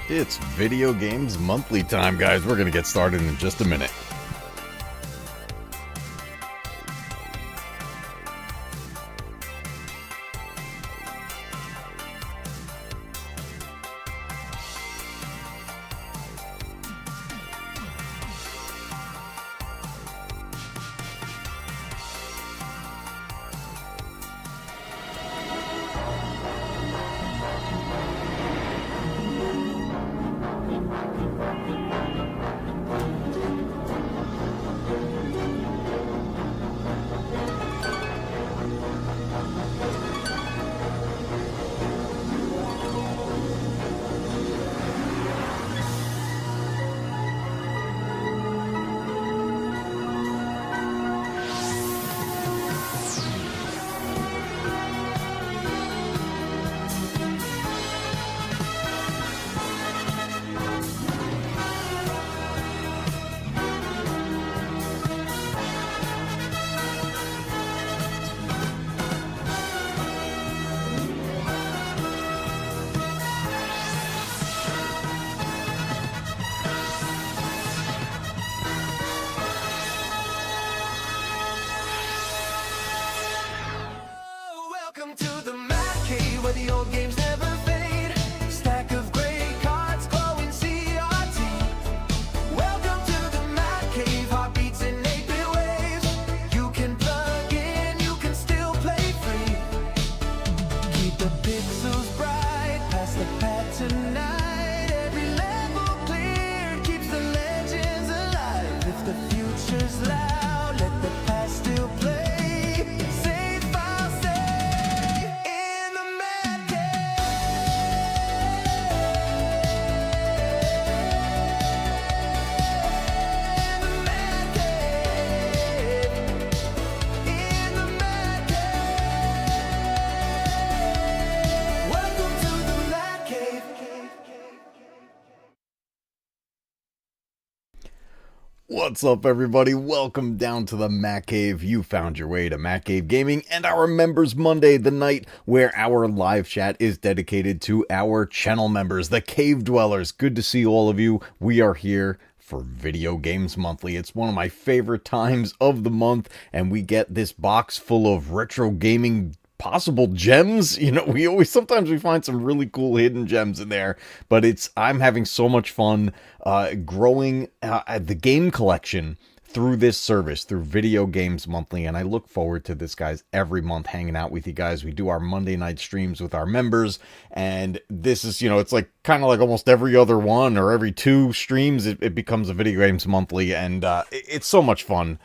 It's Video Games Monthly time, guys. We're going to get started in just a minute. Welcome to the Mad Cave, where the old games never fade. Stack of gray cards, glowing CRT. Welcome to the Mad Cave, heartbeats in 8-bit waves. You can plug in, you can still play free. Keep the pixels bright, pass the pat tonight. Every level cleared keeps the legends alive. If the future's loud, let the past still play. What's up, everybody? Welcome down to the Mac Cave. You found your way to Mac Cave Gaming and our Members Monday, the night where our live chat is dedicated to our channel members, the Cave Dwellers. Good to see all of you. We are here for Video Games Monthly. It's one of my favorite times of the month, and we get this box full of retro gaming possible gems. You know, sometimes we find some really cool hidden gems in there, but I'm having so much fun growing the game collection through this service, through Video Games Monthly, and I look forward to this, guys, every month hanging out with you guys. We do our Monday night streams with our members, and this is, it's like kind of like almost every other one or every two streams, it becomes a Video Games Monthly, and it's so much fun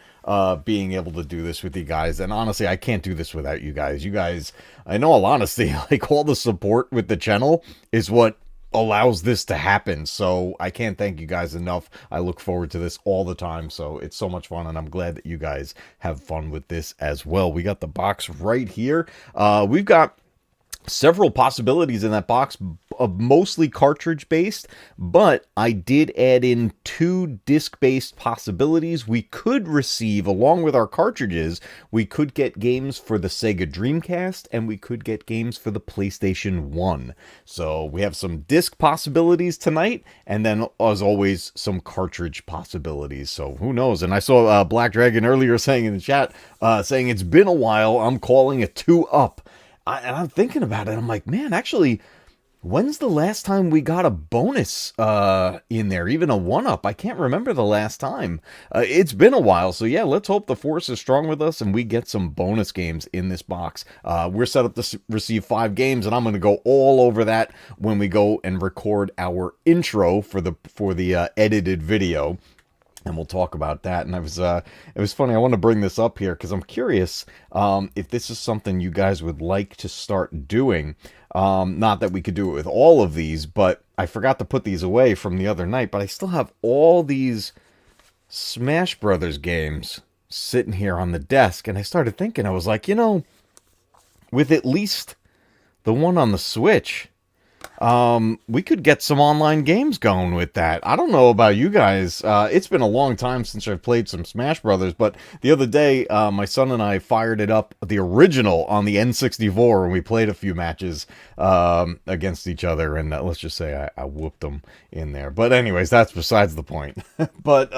being able to do this with you guys. And honestly, I can't do this without you guys. You guys, in all honesty, like, all the support with the channel is what allows this to happen. So I can't thank you guys enough. I look forward to this all the time. So it's so much fun, and I'm glad that you guys have fun with this as well. We got the box right here. We've got several possibilities in that box, mostly cartridge based, but I did add in 2 disc based possibilities. We could receive, along with our cartridges, we could get games for the Sega Dreamcast, and we could get games for the PlayStation 1. So we have some disc possibilities tonight, and then, as always, some cartridge possibilities. So who knows? And I saw Black Dragon earlier saying in the chat, saying it's been a while, I'm calling it 2-up. And I'm thinking about it. I'm like, man, actually, when's the last time we got a bonus in there? Even a 1-up? I can't remember the last time. It's been a while. So yeah, let's hope the force is strong with us and we get some bonus games in this box. We're set up to receive 5 games, and I'm going to go all over that when we go and record our intro for the edited video. And we'll talk about that. And it was funny. I want to bring this up here because I'm curious if this is something you guys would like to start doing. Not that we could do it with all of these, but I forgot to put these away from the other night. But I still have all these Smash Brothers games sitting here on the desk. And I started thinking, I was like, with at least the one on the Switch, we could get some online games going with that. I don't know about you guys. It's been a long time since I've played some Smash Brothers, but the other day, my son and I fired it up, the original, on the N64, and we played a few matches against each other, and let's just say I whooped them in there. But anyways, that's besides the point. But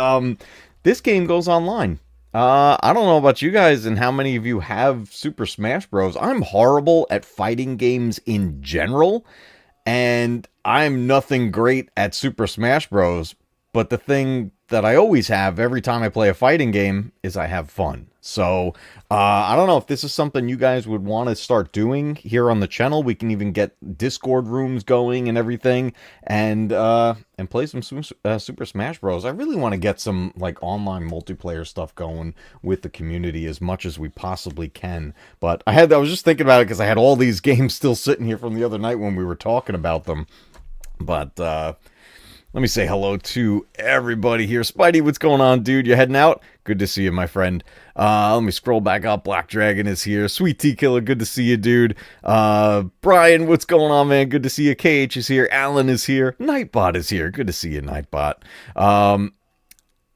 this game goes online. I don't know about you guys and how many of you have Super Smash Bros. I'm horrible at fighting games in general, and I'm nothing great at Super Smash Bros. But the thing that I always have every time I play a fighting game is I have fun. So I don't know if this is something you guys would want to start doing here on the channel. We can even get Discord rooms going and everything, and play some Super Smash Bros. I really want to get some like online multiplayer stuff going with the community as much as we possibly can. But I was just thinking about it because I had all these games still sitting here from the other night when we were talking about them. But let me say hello to everybody here. Spidey, what's going on, dude? You heading out? Good to see you, my friend. Let me scroll back up. Black Dragon is here. Sweet Tea Killer, good to see you, dude. Brian, what's going on, man? Good to see you. KH is here. Alan is here. Nightbot is here. Good to see you, Nightbot.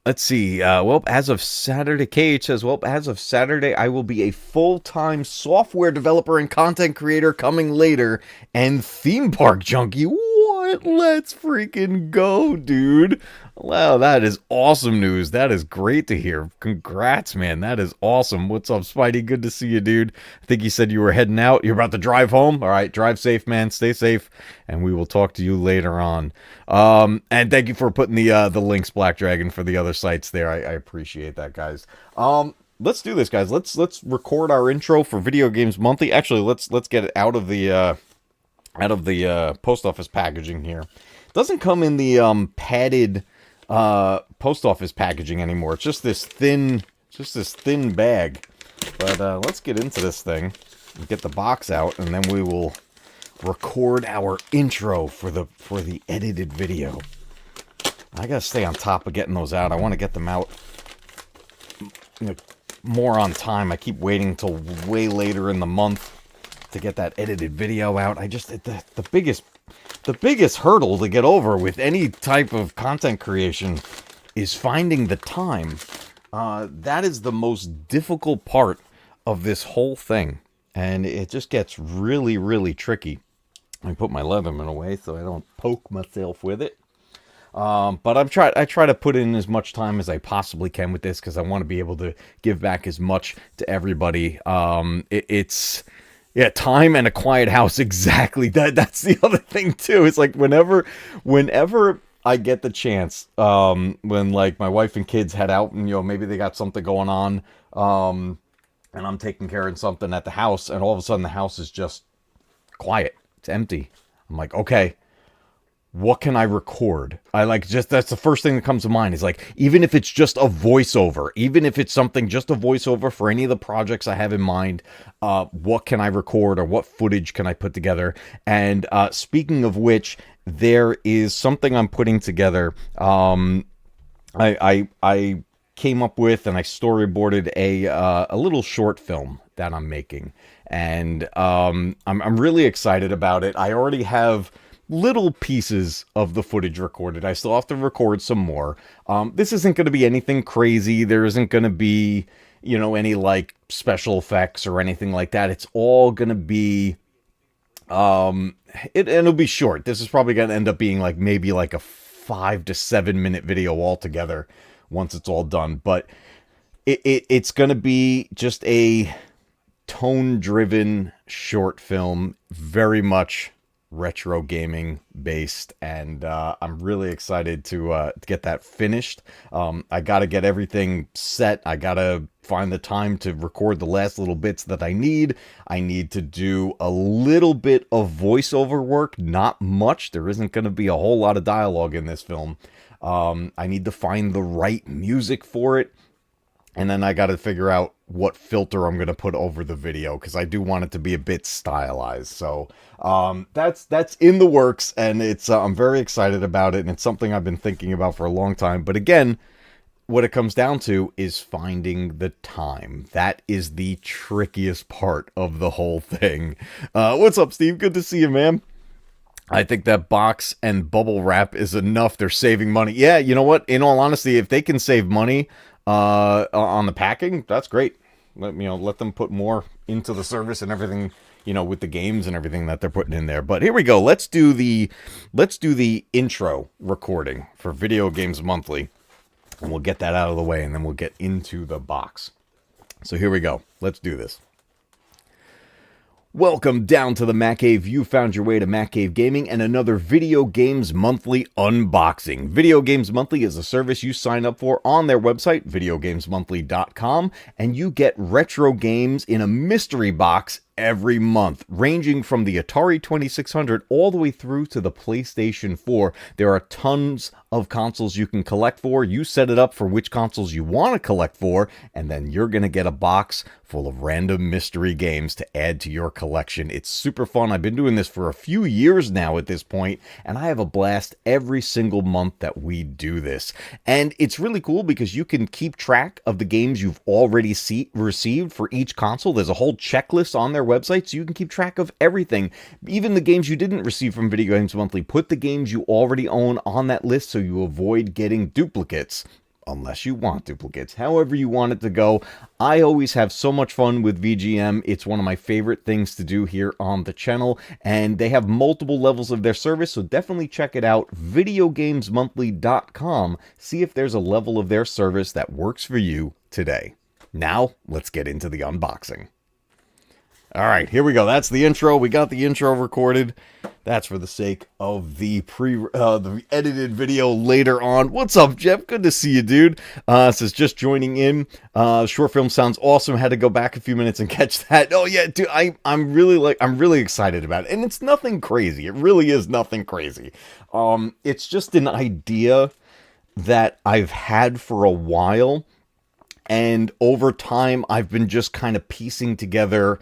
Let's see. Well, as of Saturday, KH says, well, as of Saturday, I will be a full-time software developer and content creator coming later, and theme park junkie. What? Let's freaking go, dude. Wow, that is awesome news. That is great to hear. Congrats, man. That is awesome. What's up, Spidey? Good to see you, dude. I think you said you were heading out. You're about to drive home. All right, drive safe, man. Stay safe, and we will talk to you later on. And thank you for putting the links, Black Dragon, for the other sites there. I appreciate that, guys. Let's do this, guys. Let's record our intro for Video Games Monthly. Actually, let's get it out of the post office packaging here. It doesn't come in the padded post office packaging anymore. It's just this thin bag. But let's get into this thing and get the box out, and then we will record our intro for the edited video. I gotta stay on top of getting those out. I want to get them out, you know, more on time. I keep waiting till way later in the month to get that edited video out. I just the biggest hurdle to get over with any type of content creation is finding the time. That is the most difficult part of this whole thing, and it just gets really, really tricky. I put my Leatherman away so I don't poke myself with it. But I try to put in as much time as I possibly can with this because I want to be able to give back as much to everybody. It's time and a quiet house. Exactly. That's the other thing too. It's like whenever I get the chance, when like my wife and kids head out and, you know, maybe they got something going on, and I'm taking care of something at the house, and all of a sudden the house is just quiet. It's empty. I'm like, okay, what can I record? That's the first thing that comes to mind is like, even if it's just a voiceover, even if it's something, just a voiceover for any of the projects I have in mind, what can I record or what footage can I put together? And speaking of which, there is something I'm putting together. I came up with and I storyboarded a little short film that I'm making, and I'm really excited about it. I already have little pieces of the footage recorded. I still have to record some more. This isn't going to be anything crazy. There isn't going to be, you know, any like special effects or anything like that. It's all going to be, it'll be short. This is probably going to end up being like maybe like a 5 to 7 minute video altogether once it's all done. But it's going to be just a tone-driven short film, very much retro gaming based, and I'm really excited to get that finished. I got to get everything set. I got to find the time to record the last little bits that I need. I need to do a little bit of voiceover work, not much. There isn't going to be a whole lot of dialogue in this film. I need to find the right music for it. And then I got to figure out what filter I'm going to put over the video, because I do want it to be a bit stylized. So that's in the works, and it's I'm very excited about it, and it's something I've been thinking about for a long time. But again, what it comes down to is finding the time. That is the trickiest part of the whole thing. What's up, Steve? Good to see you, man. I think that box and bubble wrap is enough. They're saving money. Yeah, you know what? In all honesty, if they can save money on the packing, that's great. Let them put more into the service and everything, with the games and everything that they're putting in there. But here we go. Let's do the intro recording for Video Games Monthly, and we'll get that out of the way, and then we'll get into the box. So here we go. Let's do this. Welcome down to the Mac Cave. You found your way to Mac Cave Gaming and another Video Games Monthly unboxing. Video Games Monthly is a service you sign up for on their website, videogamesmonthly.com, and you get retro games in a mystery box every month, ranging from the Atari 2600 all the way through to the PlayStation 4. There are tons of consoles you can collect for. You set it up for which consoles you want to collect for, and then you're going to get a box full of random mystery games to add to your collection. It's super fun. I've been doing this for a few years now at this point, and I have a blast every single month that we do this. And it's really cool because you can keep track of the games you've already received for each console. There's a whole checklist on their website, so you can keep track of everything, even the games you didn't receive from Video Games Monthly. Put the games you already own on that list so you avoid getting duplicates, unless you want duplicates. However you want it to go. I always have so much fun with VGM. It's one of my favorite things to do here on the channel, and they have multiple levels of their service, so definitely check it out. videogamesmonthly.com. See if there's a level of their service that works for you today. Now, let's get into the unboxing. All right, here we go. That's the intro. We got the intro recorded. That's for the sake of the the edited video later on. What's up, Jeff? Good to see you, dude. Says just joining in. Short film sounds awesome. Had to go back a few minutes and catch that. Oh yeah, dude. I'm really excited about it, and it's nothing crazy. It really is nothing crazy. It's just an idea that I've had for a while, and over time I've been just kind of piecing together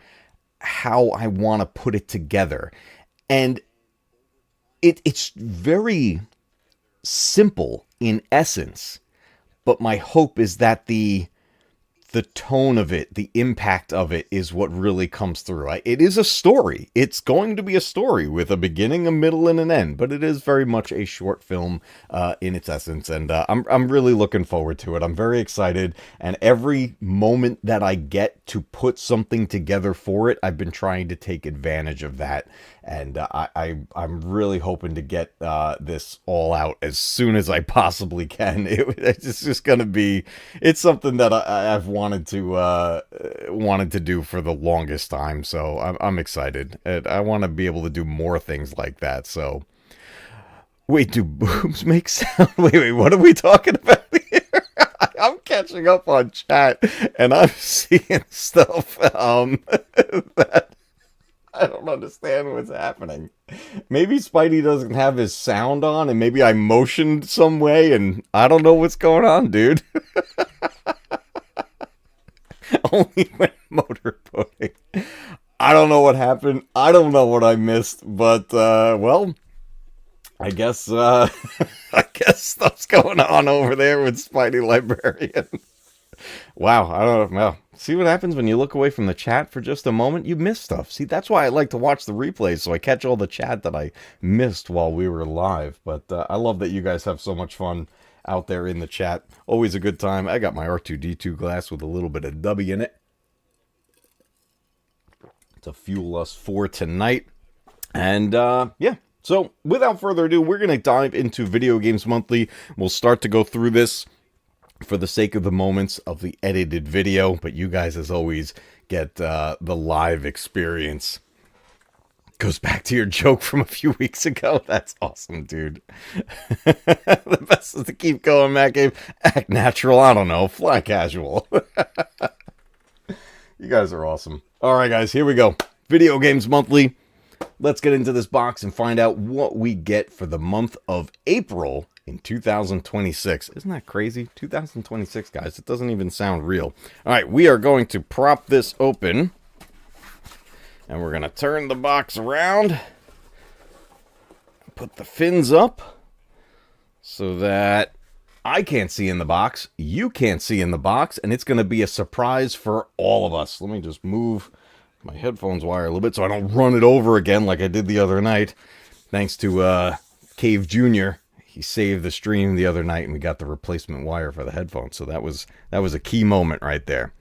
how I want to put it together. And it's very simple in essence, but my hope is that the tone of it, the impact of it is what really comes through. It is a story. It's going to be a story with a beginning, a middle, and an end, but it is very much a short film in its essence, and I'm really looking forward to it. I'm very excited, and every moment that I get to put something together for it, I've been trying to take advantage of that, and I'm really hoping to get this all out as soon as I possibly can. It's just going to be, it's something that I've wanted to do for the longest time, so I'm excited. I want to be able to do more things like that. So, wait, do boobs make sound? Wait, what are we talking about here? I'm catching up on chat, and I'm seeing stuff that I don't understand what's happening. Maybe Spidey doesn't have his sound on, and maybe I motioned some way, and I don't know what's going on, dude. Only when motorboating. I don't know what happened. I don't know what I missed, but well, I guess I guess stuff's going on over there with Spidey Librarian. Wow, I don't know. See what happens when you look away from the chat for just a moment? You miss stuff. See, that's why I like to watch the replays, so I catch all the chat that I missed while we were live. But I love that you guys have so much fun out there in the chat. Always a good time. I got my R2-D2 glass with a little bit of W in it to fuel us for tonight. And yeah, so without further ado, we're going to dive into Video Games Monthly. We'll start to go through this for the sake of the moments of the edited video, but you guys, as always, get the live experience. Goes back to your joke from a few weeks ago. That's awesome, dude. The best is to keep going, Mac Game. Act natural. I don't know. Fly casual. You guys are awesome. All right, guys. Here we go. Video Games Monthly. Let's get into this box and find out what we get for the month of April in 2026. Isn't that crazy? 2026, guys. It doesn't even sound real. All right. We are going to prop this open. And we're going to turn the box around, put the fins up so that I can't see in the box, you can't see in the box, and it's going to be a surprise for all of us. Let me just move my headphones wire a little bit so I don't run it over again like I did the other night. Thanks to Cave Jr., he saved the stream the other night, and we got the replacement wire for the headphones. So that was a key moment right there.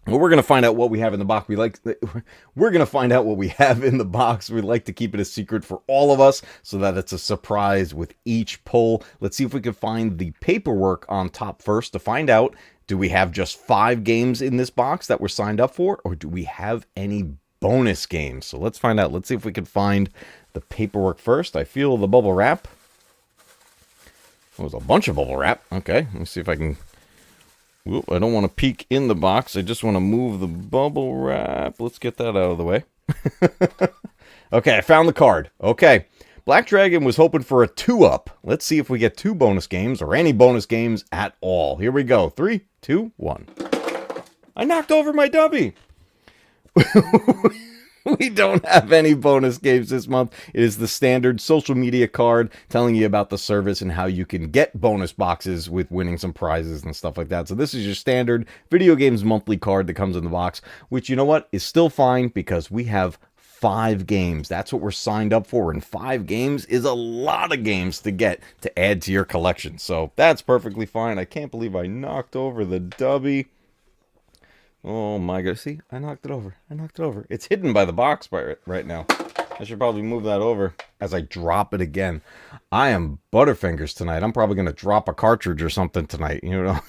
Well, we're gonna find out what we have in the box. We're gonna find out what we have in the box. We like to keep it a secret for all of us, so that it's a surprise with each pull. Let's see if we can find the paperwork on top first to find out: do we have just 5 games in this box that we're signed up for, or do we have any bonus games? So let's find out. Let's see if we can find the paperwork first. I feel the bubble wrap. There's a bunch of bubble wrap. Okay, let me see if I can... Whoop, I don't want to peek in the box. I just want to move the bubble wrap. Let's get that out of the way. Okay, I found the card. Okay, Black Dragon was hoping for a 2-up. Let's see if we get 2 bonus games or any bonus games at all. Here we go. 3, 2, 1. I knocked over my dummy. We don't have any bonus games this month. It is the standard social media card telling you about the service and how you can get bonus boxes with winning some prizes and stuff like that. So this is your standard video games monthly card that comes in the box, which, you know what, is still fine because we have 5 games. That's what we're signed up for, and 5 games is a lot of games to get to add to your collection. So that's perfectly fine. I can't believe I knocked over the dubby. Oh my god, see? I knocked it over. It's hidden by the box right now. I should probably move that over as I drop it again. I am Butterfingers tonight. I'm probably going to drop a cartridge or something tonight, you know?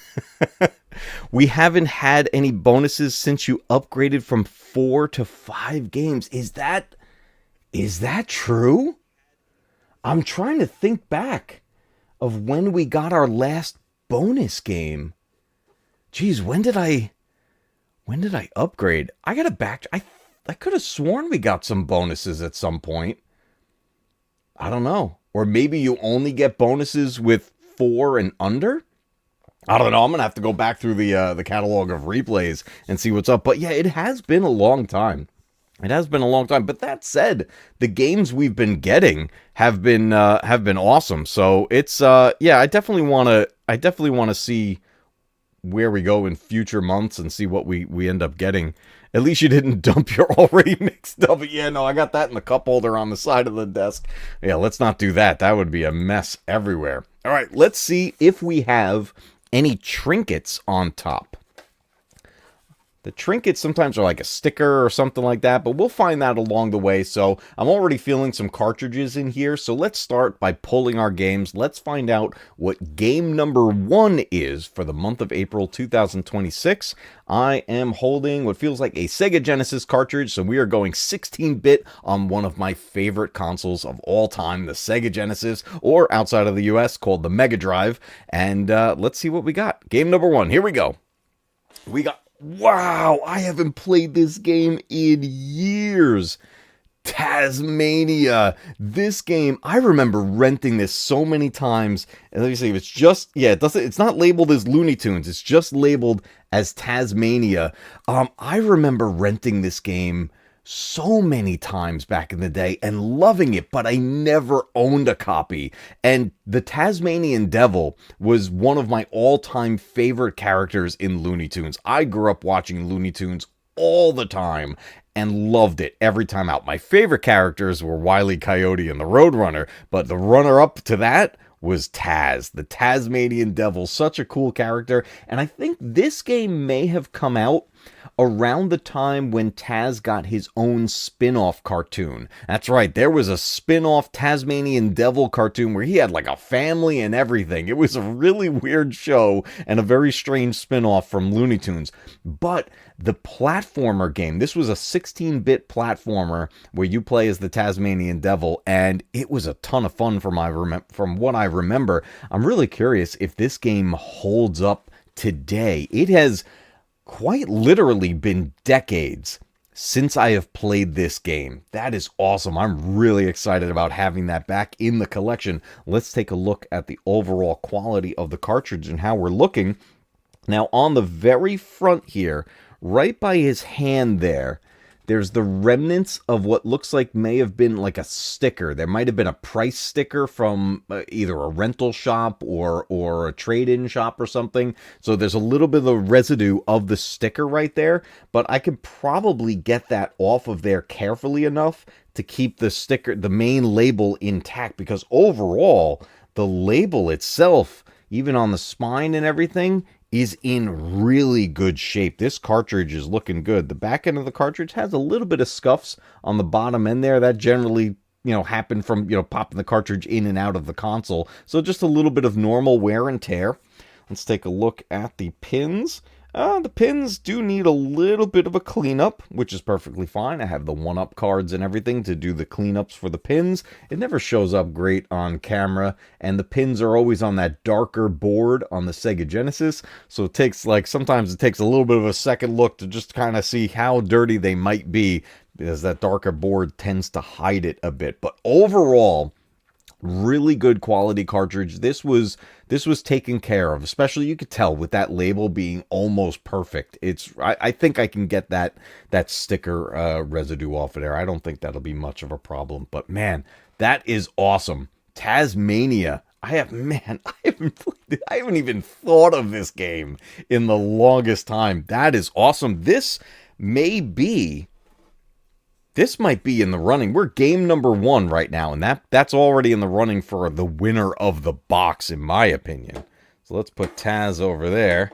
We haven't had any bonuses since you upgraded from 4 to 5 games. Is that true? I'm trying to think back of when we got our last bonus game. Jeez, when did I upgrade? I gotta back. I could have sworn we got some bonuses at some point. I don't know. Or maybe you only get bonuses with 4 and under? I don't know. I'm gonna have to go back through the catalog of replays and see what's up. But yeah, it has been a long time. It has been a long time. But that said, the games we've been getting have been awesome. So it's yeah, I definitely wanna see where we go in future months and see what we end up getting. At least you didn't dump your already mixed up. Yeah, no, I got that in the cup holder on the side of the desk. Yeah, let's not do that. That would be a mess everywhere. All right, let's see if we have any trinkets on top. The trinkets sometimes are like a sticker or something like that, but we'll find that along the way. So I'm already feeling some cartridges in here. So let's start by pulling our games. Let's find out what game number 1 is for the month of April 2026. I am holding what feels like a Sega Genesis cartridge. So we are going 16-bit on one of my favorite consoles of all time, the Sega Genesis, or outside of the US called the Mega Drive. And let's see what we got. Game number 1. Here we go. We got... Wow, I haven't played this game in years. Tasmania. This game, I remember renting this so many times. And let me see if it's just, yeah, it's not labeled as Looney Tunes. It's just labeled as Tasmania. I remember renting this game so many times back in the day and loving it, but I never owned a copy. And the Tasmanian Devil was one of my all-time favorite characters in Looney Tunes. I grew up watching Looney Tunes all the time and loved it every time out. My favorite characters were Wile E. Coyote and the Roadrunner, but the runner-up to that was Taz, the Tasmanian Devil. Such a cool character. And I think this game may have come out around the time when Taz got his own spin-off cartoon. That's right, there was a spin-off Tasmanian Devil cartoon where he had like a family and everything. It was a really weird show and a very strange spin-off from Looney Tunes. But the platformer game, this was a 16-bit platformer where you play as the Tasmanian Devil, and it was a ton of fun from what I remember. I'm really curious if this game holds up today. It has quite literally been decades since I have played this game. That is awesome. I'm really excited about having that back in the collection. Let's take a look at the overall quality of the cartridge and how we're looking. Now, on the very front here, right by his hand there there's the remnants of what looks like may have been like a sticker. There might have been a price sticker from either a rental shop or a trade-in shop or something. So there's a little bit of the residue of the sticker right there, but I could probably get that off of there carefully enough to keep the sticker, the main label, intact, because overall, the label itself, even on the spine and everything, is in really good shape. This cartridge is looking good. The back end of the cartridge has a little bit of scuffs on the bottom end there. That generally, happen from, popping the cartridge in and out of the console. So just a little bit of normal wear and tear. Let's take a look at the pins. The pins do need a little bit of a cleanup, which is perfectly fine. I have the 1-up cards and everything to do the cleanups for the pins. It never shows up great on camera, and the pins are always on that darker board on the Sega Genesis, so it takes, sometimes it takes a little bit of a second look to just kind of see how dirty they might be, because that darker board tends to hide it a bit. But overall, really good quality cartridge. This was taken care of, especially you could tell with that label being almost perfect. I think I can get that sticker residue off of there. I don't think that'll be much of a problem, but man, that is awesome. Tasmania. I haven't even thought of this game in the longest time. That is awesome. This might be in the running. We're game number 1 right now, and that's already in the running for the winner of the box, in my opinion. So let's put Taz over there.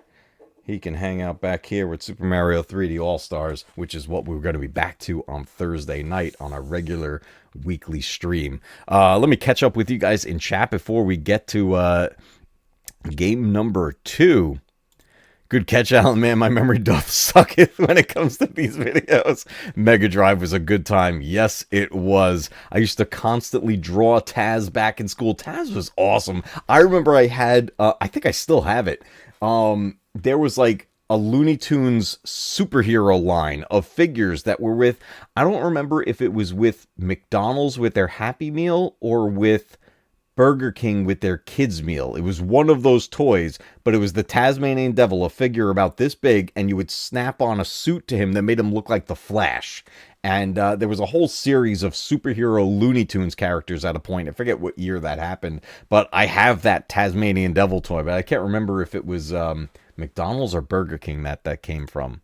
He can hang out back here with Super Mario 3D All-Stars, which is what we're going to be back to on Thursday night on our regular weekly stream. Let me catch up with you guys in chat before we get to game number 2. Good catch, Alan, man. My memory doth suck it when it comes to these videos. Mega Drive was a good time. Yes, it was. I used to constantly draw Taz back in school. Taz was awesome. I remember I had, I think I still have it. There was like a Looney Tunes superhero line of figures that were with, I don't remember if it was with McDonald's with their Happy Meal or with Burger King with their kids meal. It was one of those toys, but it was the Tasmanian Devil, a figure about this big, and you would snap on a suit to him that made him look like the Flash. And there was a whole series of superhero Looney Tunes characters at a point. I forget what year that happened, but I have that Tasmanian Devil toy, but I can't remember if it was McDonald's or Burger King that came from.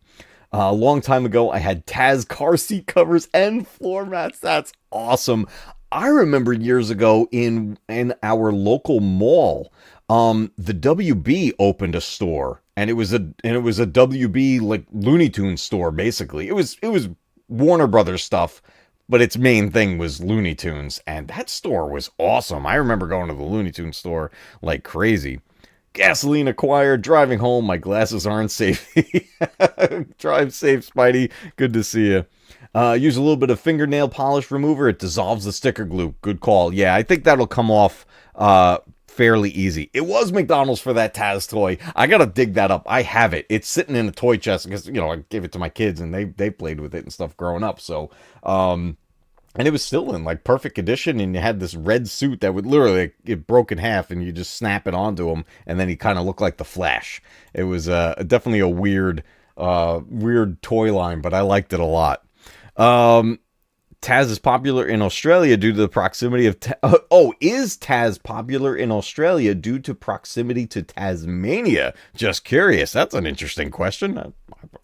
A long time ago, I had Taz car seat covers and floor mats. That's awesome. I remember years ago in our local mall, the WB opened a store, and it was a WB like Looney Tunes store basically. It was Warner Brothers stuff, but its main thing was Looney Tunes, and that store was awesome. I remember going to the Looney Tunes store like crazy. Gasoline acquired, driving home, my glasses aren't safe. Drive safe, Spidey. Good to see you. Use a little bit of fingernail polish remover. It dissolves the sticker glue. Good call. Yeah, I think that'll come off fairly easy. It was McDonald's for that Taz toy. I gotta dig that up. I have it. It's sitting in a toy chest because, I gave it to my kids and they played with it and stuff growing up. So, and it was still in like perfect condition, and you had this red suit that would literally, it broke in half and you just snap it onto him and then he kind of looked like the Flash. It was definitely a weird toy line, but I liked it a lot. Taz is popular in Australia due to the proximity of... is Taz popular in Australia due to proximity to Tasmania? Just curious. That's an interesting question.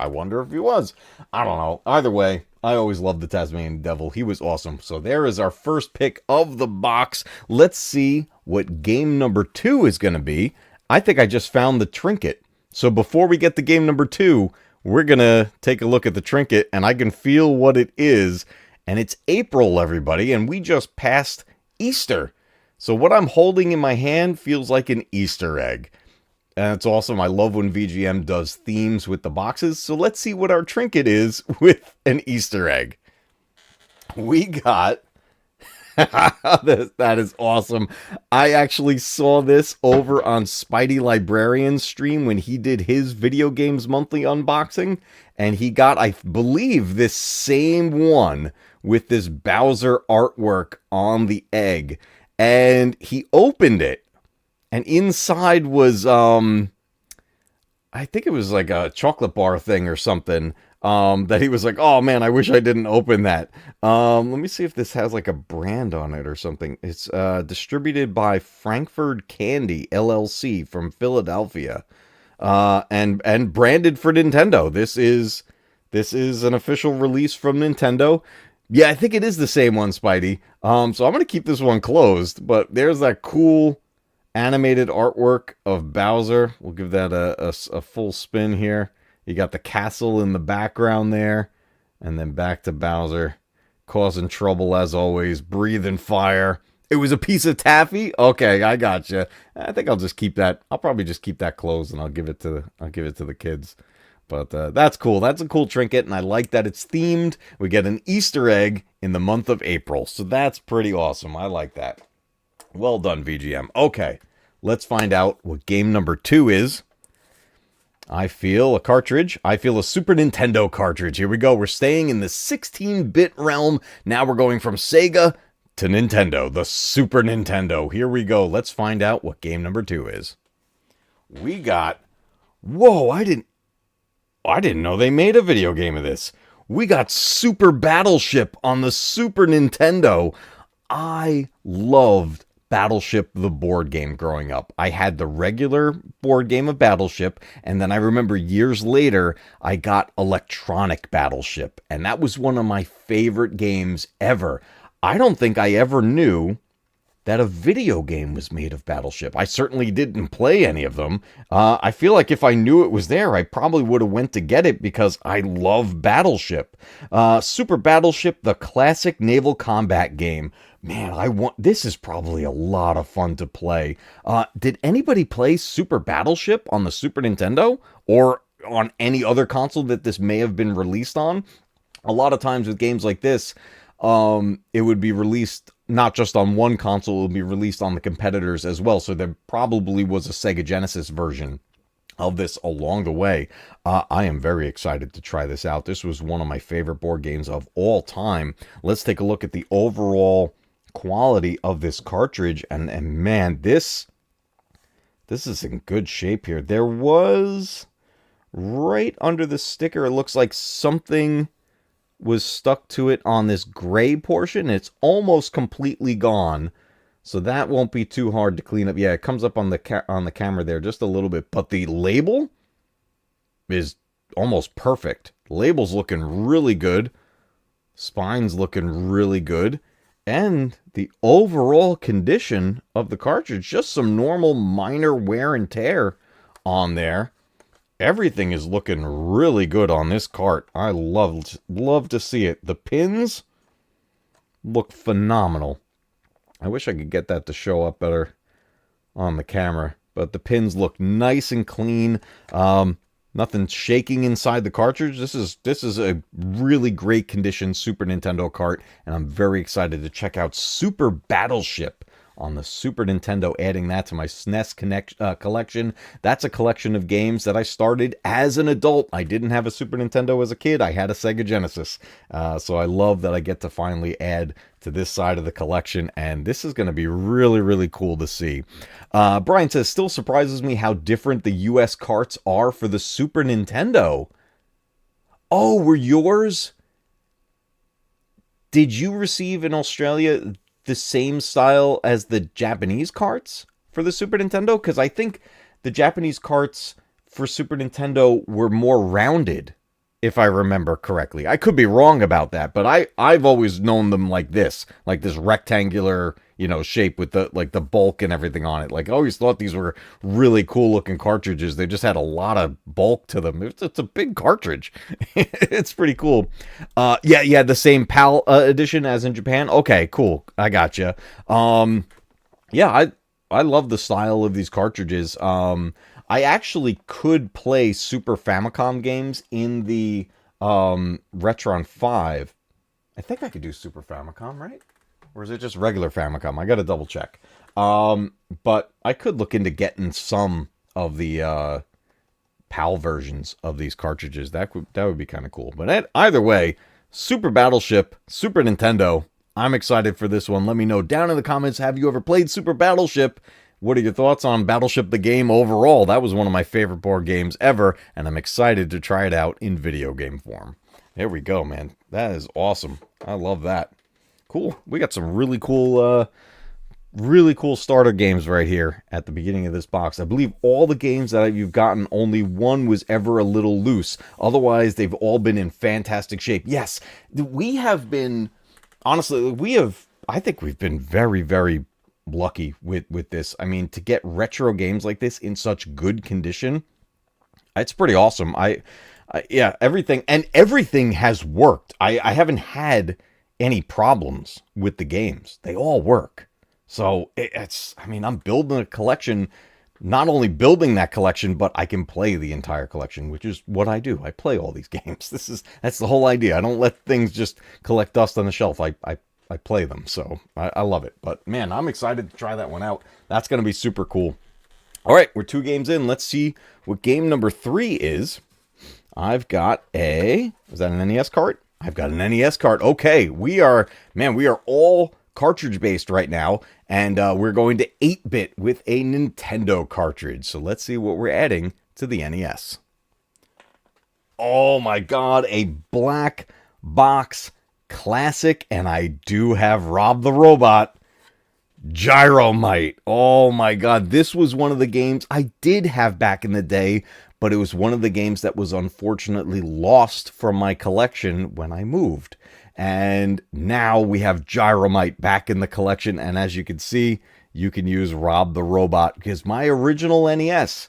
I wonder if he was. I don't know. Either way, I always loved the Tasmanian Devil. He was awesome. So there is our first pick of the box. Let's see what game number 2 is going to be. I think I just found the trinket. So before we get to game number 2... we're going to take a look at the trinket, and I can feel what it is. And it's April, everybody, and we just passed Easter. So what I'm holding in my hand feels like an Easter egg. And it's awesome. I love when VGM does themes with the boxes. So let's see what our trinket is with an Easter egg. We got... that is awesome. I actually saw this over on Spidey Librarian's stream when he did his Video Games Monthly unboxing, and he got, I believe, this same one with this Bowser artwork on the egg, and he opened it, and inside was I think it was like a chocolate bar thing or something. that he was like, oh man, I wish I didn't open that. Let me see if this has like a brand on it or something. It's distributed by Frankfurt Candy LLC from Philadelphia, and branded for Nintendo. This is an official release from Nintendo. Yeah, I think it is the same one, Spidey. So I'm gonna keep this one closed, but there's that cool animated artwork of Bowser. We'll give that a full spin here. You got the castle in the background there, and then back to Bowser, causing trouble as always, breathing fire. It was a piece of taffy. Okay, I gotcha. I think I'll just keep that. I'll probably just keep that closed, and I'll give it to the kids. But that's cool. That's a cool trinket, and I like that it's themed. We get an Easter egg in the month of April, so that's pretty awesome. I like that. Well done, VGM. Okay, let's find out what game number 2 is. I feel a cartridge. I feel a Super Nintendo cartridge. Here we go. We're staying in the 16-bit realm. Now we're going from Sega to Nintendo, the Super Nintendo. Here we go. Let's find out what game number 2 is. We got... Whoa, I didn't know they made a video game of this. We got Super Battleship on the Super Nintendo. I loved Battleship, the board game, growing up. I had the regular board game of Battleship, and then I remember years later, I got Electronic Battleship, and that was one of my favorite games ever. I don't think I ever knew that a video game was made of Battleship. I certainly didn't play any of them. I feel like if I knew it was there, I probably would have went to get it because I love Battleship. Super Battleship, the classic naval combat game. Man, this is probably a lot of fun to play. Did anybody play Super Battleship on the Super Nintendo or on any other console that this may have been released on? A lot of times with games like this, it would be released not just on one console, it would be released on the competitors as well. So there probably was a Sega Genesis version of this along the way. I am very excited to try this out. This was one of my favorite board games of all time. Let's take a look at the overall quality of this cartridge, and man, this is in good shape here. There was right under the sticker, it looks like something was stuck to it on this gray portion. It's almost completely gone, so that won't be too hard to clean up. Yeah, it comes up on the camera there just a little bit, but the label is almost perfect. Label's looking really good, spine's looking really good, and the overall condition of the cartridge, just some normal minor wear and tear on there. Everything is looking really good on this cart. I love to see it. The pins look phenomenal. I wish I could get that to show up better on the camera, but the pins look nice and clean. Nothing shaking inside the cartridge. This is a really great condition Super Nintendo cart, and I'm very excited to check out Super Battleship on the Super Nintendo, adding that to my SNES collection. That's a collection of games that I started as an adult. I didn't have a Super Nintendo as a kid. I had a Sega Genesis. So I love that I get to finally add to this side of the collection, and this is going to be really, really cool to see. Brian says, still surprises me how different the US carts are for the Super Nintendo. Oh, were yours? Did you receive in Australia the same style as the Japanese carts for the Super Nintendo? Because I think the Japanese carts for Super Nintendo were more rounded, if I remember correctly. I could be wrong about that, but I've always known them like this rectangular, shape with the bulk and everything on it. Like, I always thought these were really cool looking cartridges. They just had a lot of bulk to them. It's a big cartridge. It's pretty cool. Yeah, the same PAL edition as in Japan. Okay, cool. I gotcha. Yeah, I love the style of these cartridges. I actually could play Super Famicom games in the Retron 5. I think I could do Super Famicom, right? Or is it just regular Famicom? I got to double check. But I could look into getting some of the PAL versions of these cartridges. That would be kind of cool. But either way, Super Battleship, Super Nintendo. I'm excited for this one. Let me know down in the comments, have you ever played Super Battleship? What are your thoughts on Battleship the game overall? That was one of my favorite board games ever, and I'm excited to try it out in video game form. There we go, man. That is awesome. I love that. Cool. We got some really cool starter games right here at the beginning of this box. I believe all the games that you've gotten, only one was ever a little loose. Otherwise, they've all been in fantastic shape. Yes, we have been, honestly, I think we've been very, very lucky with this. I mean, to get retro games like this in such good condition, it's pretty awesome. Yeah, everything has worked. I haven't had any problems with the games. They all work. So I'm building a collection, not only building that collection, but I can play the entire collection, which is what I do. I play all these games. That's the whole idea. I don't let things just collect dust on the shelf. I play them. So I love it. But man, I'm excited to try that one out. That's going to be super cool. All right, we're 2 games in. Let's see what game number 3 is. I've got is that an NES cart? I've got an NES cart. Okay, we are all cartridge based right now, and we're going to 8-bit with a Nintendo cartridge. So let's see what we're adding to the NES. Oh my god, a black box classic, and I do have Rob the Robot. Gyromite. Oh my god, this was one of the games I did have back in the day, but it was one of the games that was unfortunately lost from my collection when I moved. And now we have Gyromite back in the collection, and as you can see, you can use Rob the Robot, because my original NES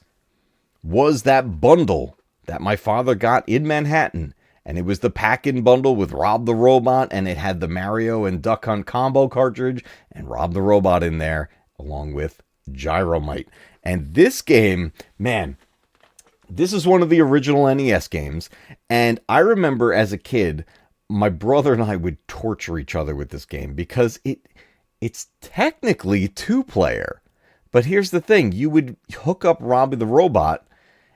was that bundle that my father got in Manhattan. And it was the pack-in bundle with Rob the Robot, and it had the Mario and Duck Hunt combo cartridge, and Rob the Robot in there, along with Gyromite. And this game, man, this is one of the original NES games. And I remember as a kid, my brother and I would torture each other with this game, because it's technically 2-player. But here's the thing, you would hook up Rob the Robot,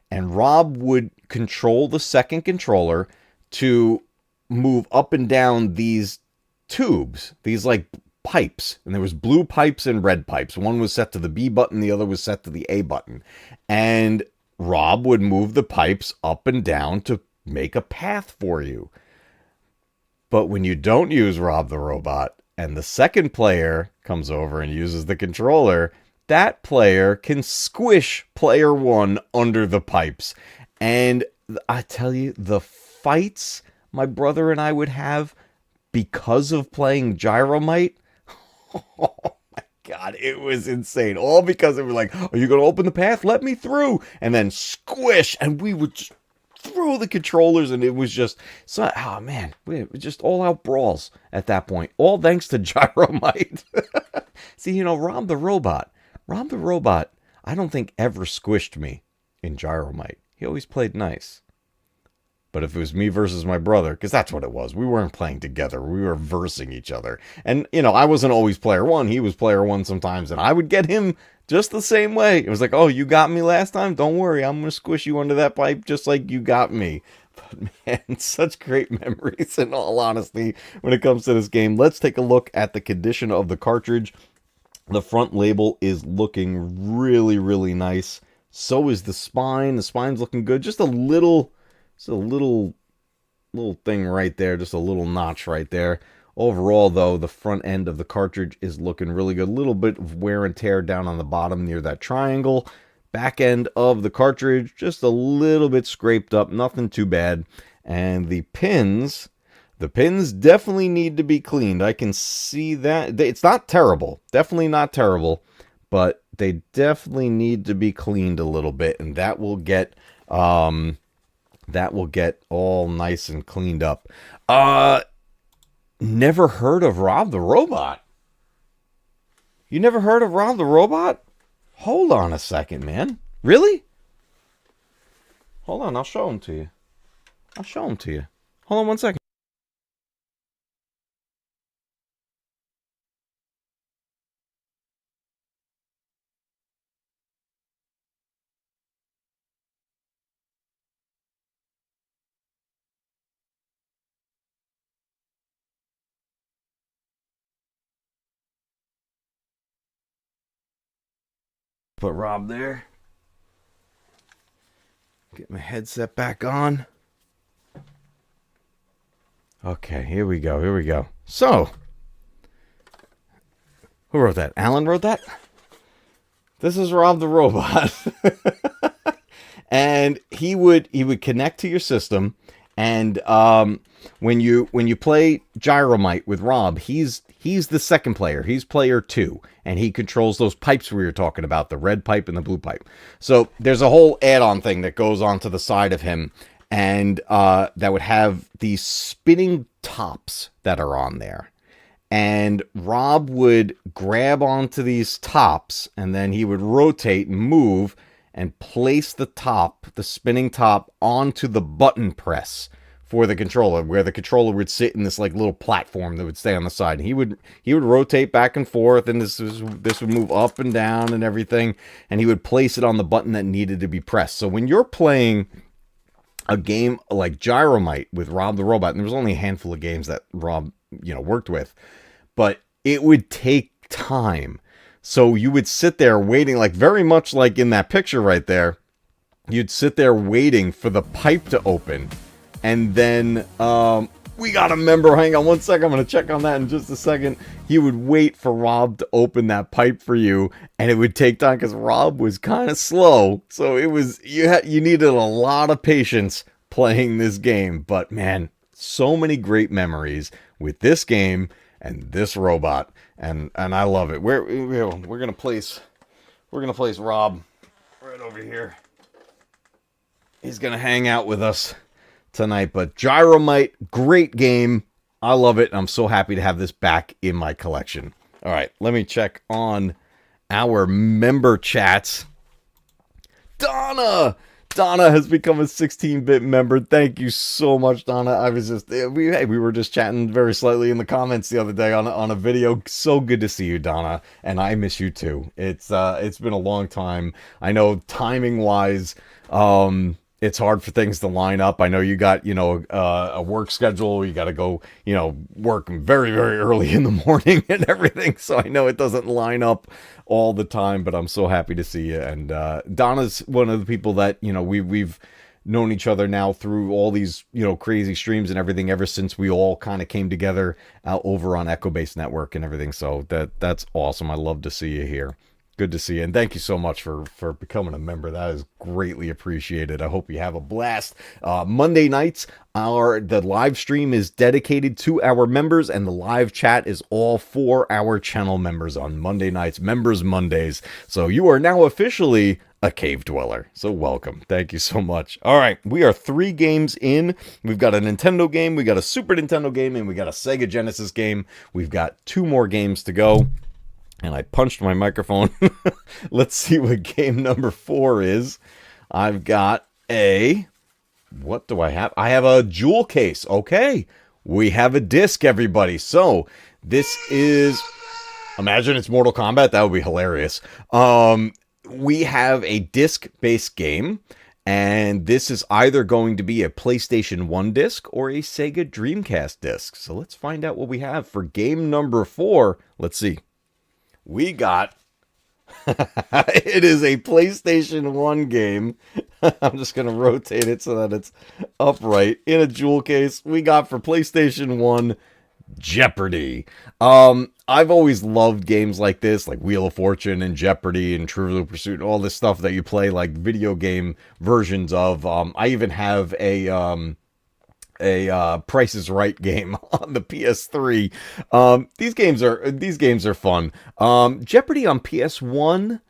and Rob would control the second controller to move up and down these tubes, these like pipes. And there was blue pipes and red pipes. One was set to the B button, the other was set to the A button. And Rob would move the pipes up and down to make a path for you. But when you don't use Rob the Robot, and the second player comes over and uses the controller, that player can squish player 1 under the pipes. And I tell you, the fights my brother and I would have because of playing Gyromite, oh my god, it was insane. All because they were like, are you going to open the path? Let me through. And then squish, and we would just throw the controllers, and it was just, oh man, we were just all out brawls at that point. All thanks to Gyromite. See, Rob the Robot, I don't think ever squished me in Gyromite. He always played nice. But if it was me versus my brother, because that's what it was, we weren't playing together, we were versing each other. And, I wasn't always player 1, he was player 1 sometimes, and I would get him just the same way. It was like, oh, you got me last time? Don't worry, I'm going to squish you under that pipe just like you got me. But man, such great memories, in all honesty, when it comes to this game. Let's take a look at the condition of the cartridge. The front label is looking really, really nice. So is the spine. The spine's looking good. Just a little thing right there, just a little notch right there. Overall, though, the front end of the cartridge is looking really good. A little bit of wear and tear down on the bottom near that triangle. Back end of the cartridge, just a little bit scraped up, nothing too bad. And the pins definitely need to be cleaned. I can see that. It's not terrible, definitely not terrible, but they definitely need to be cleaned a little bit, and that will get all nice and cleaned up. Never heard of Rob the Robot? You never heard of Rob the Robot? Hold on a second, man. Really? Hold on, I'll show him to you. Hold on one second. Put Rob there. Get my headset back on. Okay, here we go. So, who wrote that? Alan wrote that? This is Rob the Robot. And he would connect to your system, and when you play Gyromite with Rob, he's the second player. He's player 2, and he controls those pipes we were talking about, the red pipe and the blue pipe. So there's a whole add-on thing that goes onto the side of him, and that would have these spinning tops that are on there. And Rob would grab onto these tops, and then he would rotate and move and place the spinning top, onto the button press for the controller, where the controller would sit in this like little platform that would stay on the side. And he would rotate back and forth, and this would move up and down and everything, and he would place it on the button that needed to be pressed. So when you're playing a game like Gyromite with Rob the Robot, and there was only a handful of games that Rob, worked with, but it would take time. So you would sit there waiting, like very much like in that picture right there. You'd sit there waiting for the pipe to open. And then we got a member. Hang on one second. I'm going to check on that in just a second. You would wait for Rob to open that pipe for you. And it would take time because Rob was kind of slow. So it was you needed a lot of patience playing this game. But man, so many great memories with this game and this robot. And I love it. We're gonna place Rob right over here. He's gonna hang out with us tonight. But Gyromite, great game. I love it. I'm so happy to have this back in my collection. All right, let me check on our member chats. Donna has become a 16-bit member. Thank you so much, Donna. I was just we were just chatting very slightly in the comments the other day on a video. So good to see you, Donna, and I miss you too. It's been a long time. I know timing wise, it's hard for things to line up. I know you got, a work schedule. You got to go, work very, very early in the morning and everything. So I know it doesn't line up all the time, but I'm so happy to see you. And Donna's one of the people that, we've known each other now through all these, crazy streams and everything ever since we all kind of came together over on Echo Base Network and everything. So that's awesome. I love to see you here. Good to see you, and thank you so much for becoming a member. That is greatly appreciated. I hope you have a blast. Monday nights, the live stream is dedicated to our members, and the live chat is all for our channel members on Monday nights, Members Mondays. So you are now officially a cave dweller. So welcome. Thank you so much. All right, we are 3 games in. We've got a Nintendo game, we got a Super Nintendo game, and we got a Sega Genesis game. We've got 2 more games to go. And I punched my microphone. Let's see what game number 4 is. I've got what do I have? I have a jewel case. Okay. We have a disc, everybody. So this is, imagine it's Mortal Kombat. That would be hilarious. We have a disc-based game. And this is either going to be a PlayStation 1 disc or a Sega Dreamcast disc. So let's find out what we have for game number 4. Let's see. We got, it is a PlayStation 1 game. I'm just going to rotate it so that it's upright. In a jewel case, we got for PlayStation 1, Jeopardy. I've always loved games like this, like Wheel of Fortune and Jeopardy and Trivial Pursuit, and all this stuff that you play, like video game versions of. I even have a Price is Right game on the PS3. These games are fun. Jeopardy on PS1,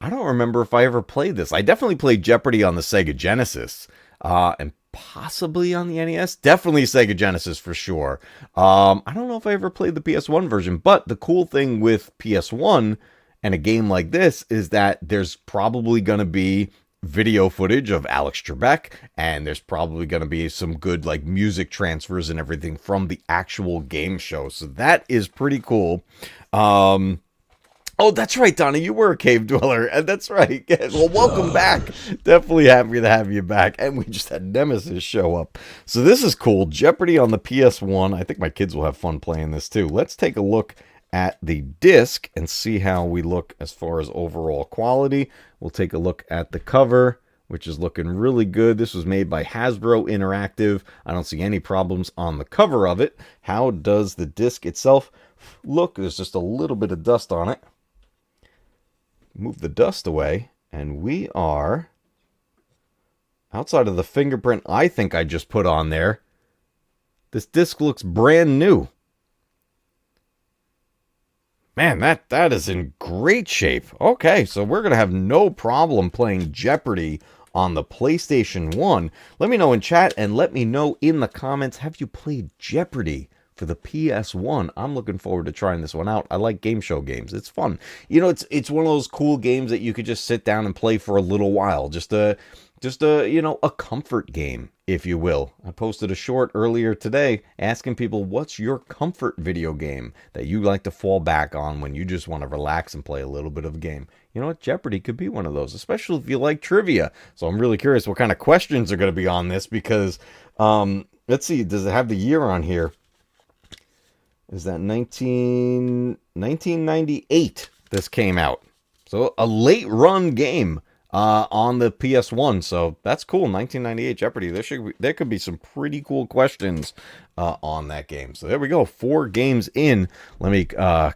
I don't remember if I ever played this. I definitely played Jeopardy on the Sega Genesis, and possibly on the NES. Definitely Sega Genesis for sure. I don't know if I ever played the PS1 version, but the cool thing with PS1 and a game like this is that there's probably going to be video footage of Alex Trebek, and there's probably going to be some good like music transfers and everything from the actual game show. So that is pretty cool. Oh, that's right, Donna, you were a cave dweller, and that's right. Yes, well, welcome back. Definitely happy to have you back. And we just had Nemesis show up. So this is cool. Jeopardy on the PS1. I think my kids will have fun playing this too. Let's take a look at the disc and see how we look as far as overall quality. We'll take a look at the cover, which is looking really good. This was made by Hasbro Interactive. I don't see any problems on the cover of it. How does the disc itself look? There's just a little bit of dust on it. Move the dust away, and we are, outside of the fingerprint I think I just put on there, this disc looks brand new. Man, that is in great shape. Okay, so we're going to have no problem playing Jeopardy on the PlayStation 1. Let me know in chat and let me know in the comments, have you played Jeopardy for the PS1? I'm looking forward to trying this one out. I like game show games. It's fun. You know, it's one of those cool games that you could just sit down and play for a little while. Just a comfort game, if you will. I posted a short earlier today asking people, what's your comfort video game that you like to fall back on when you just want to relax and play a little bit of a game? You know what? Jeopardy could be one of those, especially if you like trivia. So I'm really curious what kind of questions are going to be on this because, let's see, does it have the year on here? Is that 1998 this came out? So a late run game. On the PS1, so that's cool. 1998 Jeopardy. There could be some pretty cool questions on that game. So there we go. 4 games in. Let me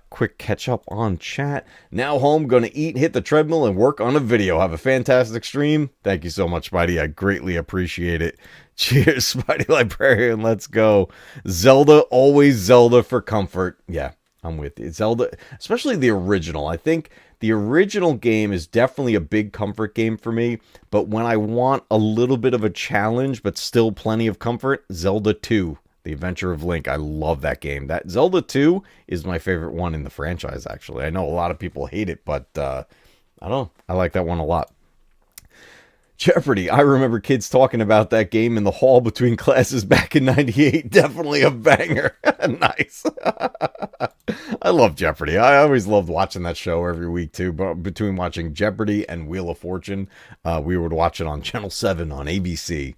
quick catch up on chat. Now home, gonna eat, hit the treadmill, and work on a video. Have a fantastic stream. Thank you so much, Spidey. I greatly appreciate it. Cheers, Spidey Librarian. Let's go. Zelda, always Zelda for comfort. Yeah, I'm with you. Zelda, especially the original. I think the original game is definitely a big comfort game for me, but when I want a little bit of a challenge, but still plenty of comfort, Zelda 2, The Adventure of Link. I love that game. That Zelda 2 is my favorite one in the franchise, actually. I know a lot of people hate it, but I don't know. I like that one a lot. Jeopardy. I remember kids talking about that game in the hall between classes back in 98. Definitely a banger. Nice. I love Jeopardy. I always loved watching that show every week too. But between watching Jeopardy and Wheel of Fortune, we would watch it on Channel 7 on ABC.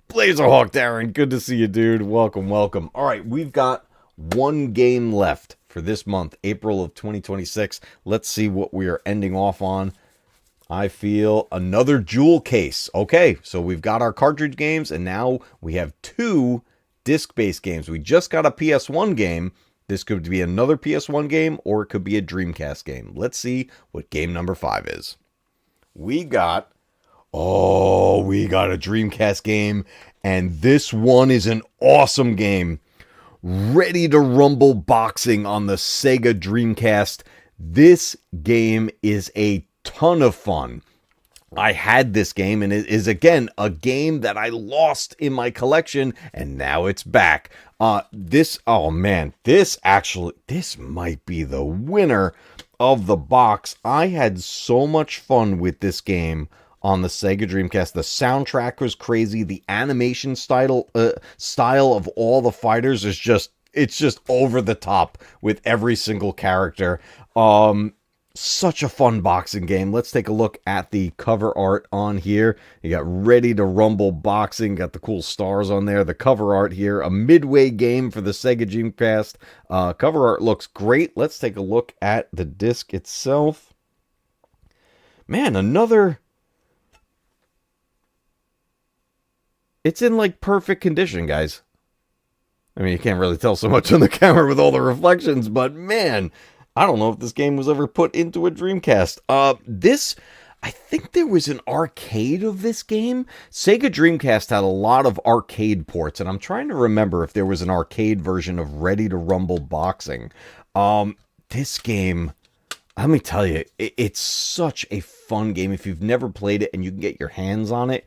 Blazerhawk Darren, good to see you, dude. Welcome, welcome. All right, we've got one game left for this month, April of 2026. Let's see what we are ending off on. I feel another jewel case. Okay, so we've got our cartridge games, and now we have 2 disc-based games. We just got a PS1 game. This could be another PS1 game, or it could be a Dreamcast game. Let's see what game number 5 is. We got a Dreamcast game, and this one is an awesome game. Ready to Rumble Boxing on the Sega Dreamcast. This game is a ton of fun. I had this game, and it is again a game that I lost in my collection, and now it's back. This might be the winner of the box. I had so much fun with this game on the Sega Dreamcast. The soundtrack was crazy. The animation style of all the fighters is just over the top with every single character. Such a fun boxing game. Let's take a look at the cover art on here. You got Ready to Rumble Boxing, got the cool stars on there. The cover art here, a midway game for the Sega Dreamcast. Cover art looks great. Let's take a look at the disc itself. Man, it's in like perfect condition, guys. I mean, you can't really tell so much on the camera with all the reflections, but man, I don't know if this game was ever put into a Dreamcast. I think there was an arcade of this game. Sega Dreamcast had a lot of arcade ports, and I'm trying to remember if there was an arcade version of Ready to Rumble Boxing. This game, let me tell you, it's such a fun game. If you've never played it and you can get your hands on it,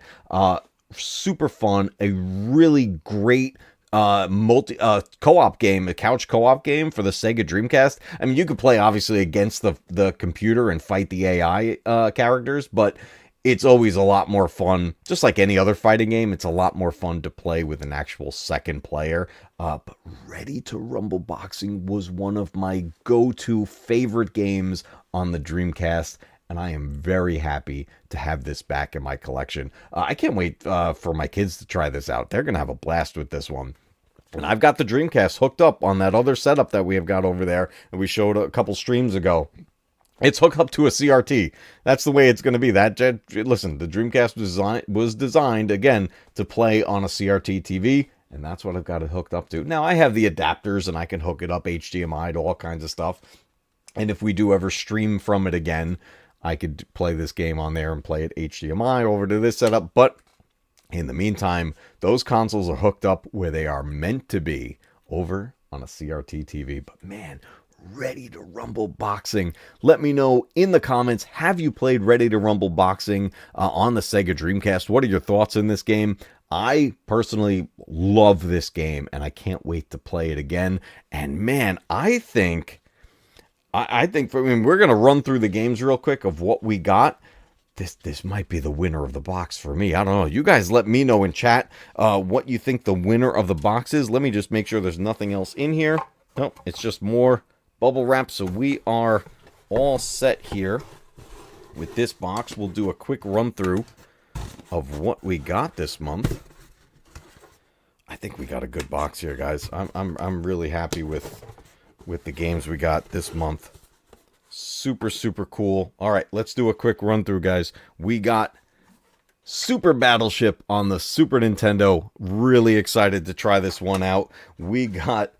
super fun. A really great co-op game, a couch co-op game for the Sega Dreamcast. I mean, you could play obviously against the computer and fight the AI characters, but it's always a lot more fun. Just like any other fighting game, it's a lot more fun to play with an actual second player. But Ready to Rumble Boxing was one of my go-to favorite games on the Dreamcast, and I am very happy to have this back in my collection. I can't wait for my kids to try this out. They're going to have a blast with this one. And I've got the Dreamcast hooked up on that other setup that we have got over there, and we showed a couple streams ago. It's hooked up to a CRT. That's the way it's going to be. Listen, the Dreamcast was designed, again, to play on a CRT TV, and that's what I've got it hooked up to. Now, I have the adapters, and I can hook it up HDMI to all kinds of stuff. And if we do ever stream from it again, I could play this game on there and play it HDMI over to this setup. But in the meantime, those consoles are hooked up where they are meant to be, over on a CRT TV. But man, Ready to Rumble Boxing. Let me know in the comments, have you played Ready to Rumble Boxing on the Sega Dreamcast? What are your thoughts in this game? I personally love this game, and I can't wait to play it again. And man, I think we're going to run through the games real quick of what we got. This might be the winner of the box for me. I don't know. You guys let me know in chat what you think the winner of the box is. Let me just make sure there's nothing else in here. Nope, it's just more bubble wrap. So we are all set here with this box. We'll do a quick run through of what we got this month. I think we got a good box here, guys. I'm really happy with the games we got this month. Super, super cool. All right, let's do a quick run through, guys. We got Super Battleship on the Super Nintendo. Really excited to try this one out. We got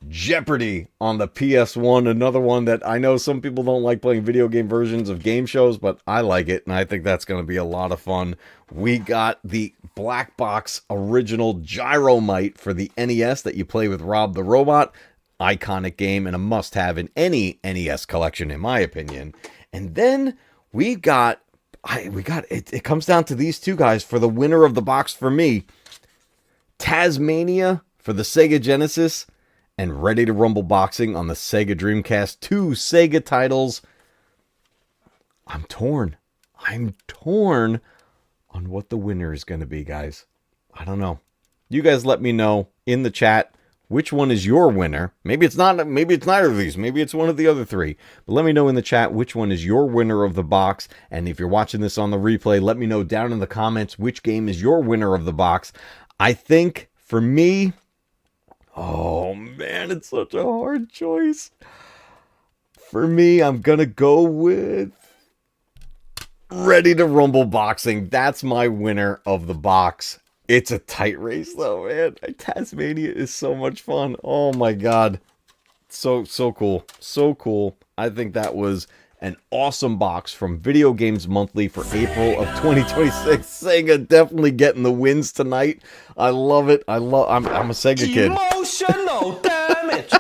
Jeopardy on the PS1. Another one that I know some people don't like playing video game versions of game shows, but I like it, and I think that's going to be a lot of fun. We got the Black Box original Gyromite for the NES that you play with Rob the Robot. Iconic game and a must-have in any NES collection, in my opinion. And then we got it comes down to these two guys for the winner of the box for me. Tasmania for the Sega Genesis and Ready to Rumble Boxing on the Sega Dreamcast. Two Sega titles. I'm torn on what the winner is going to be, guys. I don't know. You guys let me know in the chat which one is your winner. Maybe it's not. Maybe it's neither of these. Maybe it's one of the other three. But let me know in the chat which one is your winner of the box. And if you're watching this on the replay, let me know down in the comments which game is your winner of the box. I think for me, oh man, it's such a hard choice. For me, I'm gonna go with Ready to Rumble Boxing. That's my winner of the box. It's a tight race though, man. Tasmania is so much fun. Oh my god. So cool. So cool. I think that was an awesome box from Video Games Monthly for April of 2026. Sega definitely getting the wins tonight. I love it. I'm a Sega kid. Emotional damage.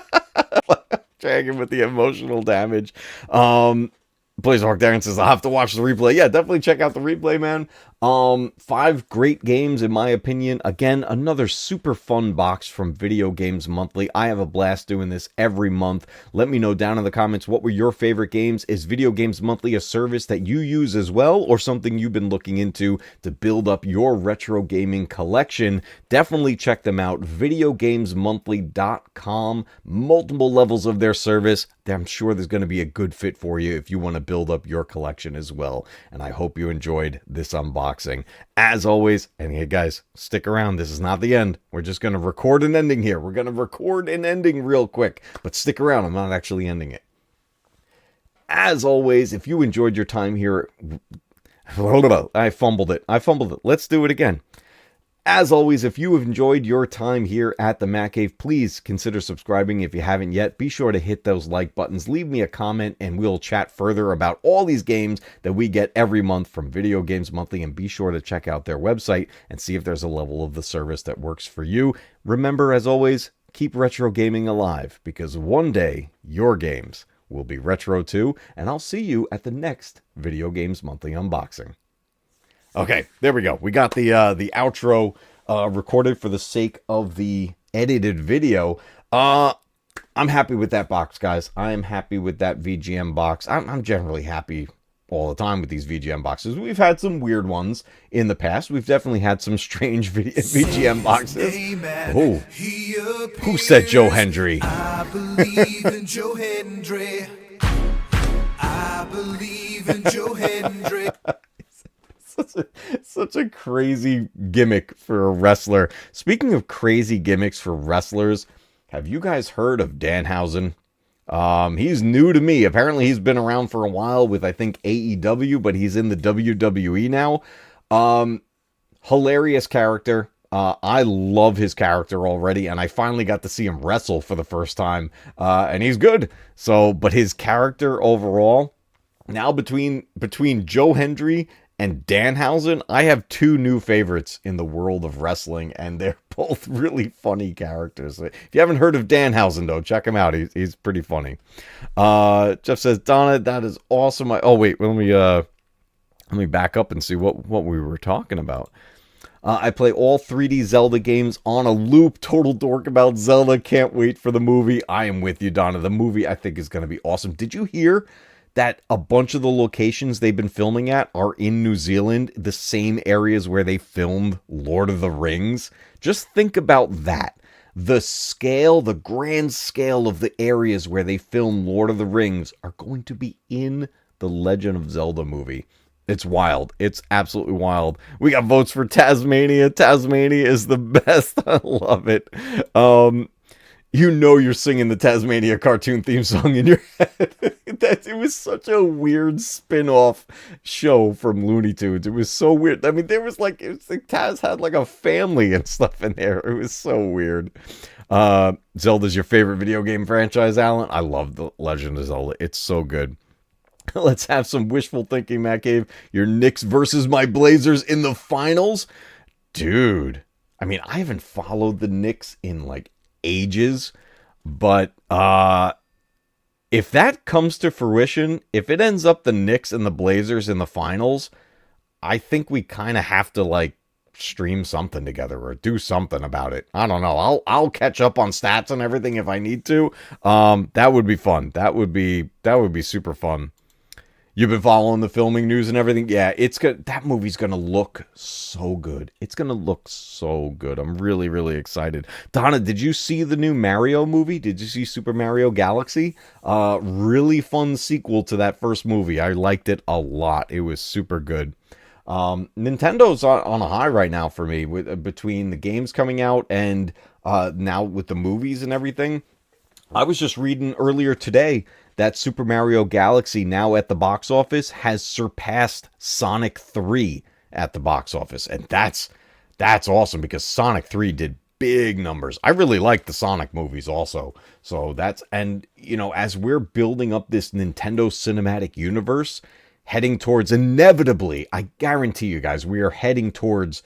Dragging with the emotional damage. Blaze Hawk Darren says, I'll have to watch the replay. Yeah, definitely check out the replay, man. 5 great games, in my opinion. Again, another super fun box from Video Games Monthly. I have a blast doing this every month. Let me know down in the comments, what were your favorite games? Is Video Games Monthly a service that you use as well, or something you've been looking into to build up your retro gaming collection? Definitely check them out. VideoGamesMonthly.com. Multiple levels of their service. I'm sure there's going to be a good fit for you if you want to build up your collection as well. And I hope you enjoyed this unboxing. As always, and hey guys, stick around. This is not the end. We're just going to record an ending here. We're going to record an ending real quick, but stick around. I'm not actually ending it. As always, if you enjoyed your time here, I fumbled it. Let's do it again. As always, if you have enjoyed your time here at the Mac Cave, please consider subscribing if you haven't yet. Be sure to hit those like buttons, leave me a comment, and we'll chat further about all these games that we get every month from Video Games Monthly. And be sure to check out their website and see if there's a level of the service that works for you. Remember, as always, keep retro gaming alive, because one day your games will be retro too. And I'll see you at the next Video Games Monthly unboxing. Okay, there we go. We got the outro recorded for the sake of the edited video. I'm happy with that box, guys. I am happy with that VGM box. I'm generally happy all the time with these VGM boxes. We've had some weird ones in the past. We've definitely had some strange VGM boxes. Oh, who said Joe Hendry? I believe in Joe Hendry. I believe in Joe Hendry. Such a crazy gimmick for a wrestler. Speaking of crazy gimmicks for wrestlers, have you guys heard of Danhausen? He's new to me. Apparently he's been around for a while with, I think, AEW, but he's in the WWE now. Hilarious character. I love his character already, and I finally got to see him wrestle for the first time, and he's good. So, but his character overall, now between Joe Hendry and Danhausen, I have two new favorites in the world of wrestling, and they're both really funny characters. If you haven't heard of Danhausen, though, check him out. He's pretty funny. Jeff says, Donna, that is awesome. Oh, wait, let me back up and see what we were talking about. I play all 3D Zelda games on a loop. Total dork about Zelda. Can't wait for the movie. I am with you, Donna. The movie, I think, is going to be awesome. Did you hear that a bunch of the locations they've been filming at are in New Zealand, the same areas where they filmed Lord of the Rings? Just think about that. The scale, the grand scale of the areas where they filmed Lord of the Rings are going to be in the Legend of Zelda movie. It's wild. It's absolutely wild. We got votes for Tasmania. Tasmania is the best. I love it. You know you're singing the Tasmania cartoon theme song in your head. It was such a weird spin-off show from Looney Tunes. It was so weird. I mean, it was like Taz had like a family and stuff in there. It was so weird. Zelda's your favorite video game franchise, Alan? I love The Legend of Zelda. It's so good. Let's have some wishful thinking, Matt Cave. Your Knicks versus my Blazers in the finals? Dude. I mean, I haven't followed the Knicks in like ages, but if that comes to fruition, if it ends up the Knicks and the Blazers in the finals, I think we kind of have to like stream something together or do something about it. I don't know. I'll catch up on stats and everything if I need to. That would be fun. That would be super fun. You've been following the filming news and everything. Yeah, that movie's gonna look so good. It's gonna look so good. I'm really, really excited. Donna, did you see the new Mario movie? Did you see Super Mario Galaxy? Really fun sequel to that first movie. I liked it a lot. It was super good. Nintendo's on a high right now for me, between the games coming out and now with the movies and everything. I was just reading earlier today that Super Mario Galaxy, now at the box office, has surpassed Sonic 3 at the box office. And that's awesome, because Sonic 3 did big numbers. I really like the Sonic movies also. So and you know, as we're building up this Nintendo cinematic universe, heading towards, inevitably, I guarantee you guys, we're heading towards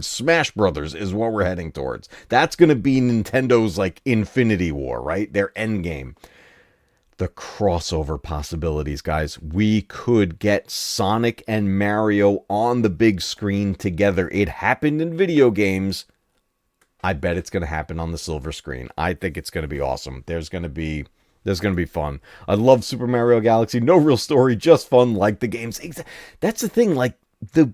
Smash Brothers is what we're heading towards. That's going to be Nintendo's like Infinity War, right? Their end game. The crossover possibilities, guys. We could get Sonic and Mario on the big screen together. It happened in video games. I bet it's going to happen on the silver screen. I think it's going to be awesome. There's going to be fun. I love Super Mario Galaxy. No real story, just fun like the games. That's the thing, like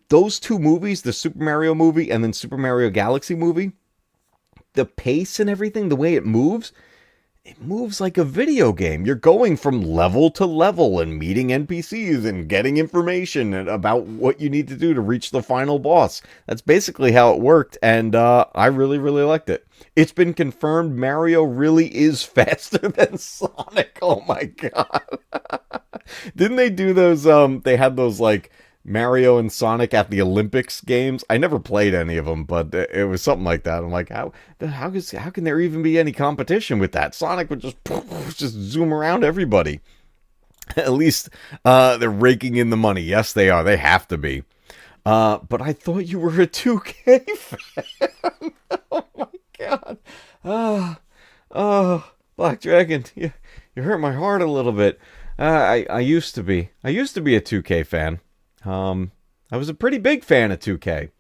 those two movies, the Super Mario movie and then Super Mario Galaxy movie, the pace and everything, the way it moves like a video game. You're going from level to level and meeting NPCs and getting information about what you need to do to reach the final boss. That's basically how it worked, and I really, really liked it. It's been confirmed Mario really is faster than Sonic. Oh my god. Didn't they do those, they had those like Mario and Sonic at the Olympics games? I never played any of them, but it was something like that. I'm like, how can there even be any competition with that? Sonic would just zoom around everybody. At least they're raking in the money. Yes, they are. They have to be. But I thought you were a 2K fan. Oh my god. Black Dragon, you hurt my heart a little bit. I used to be a 2K fan. I was a pretty big fan of 2K,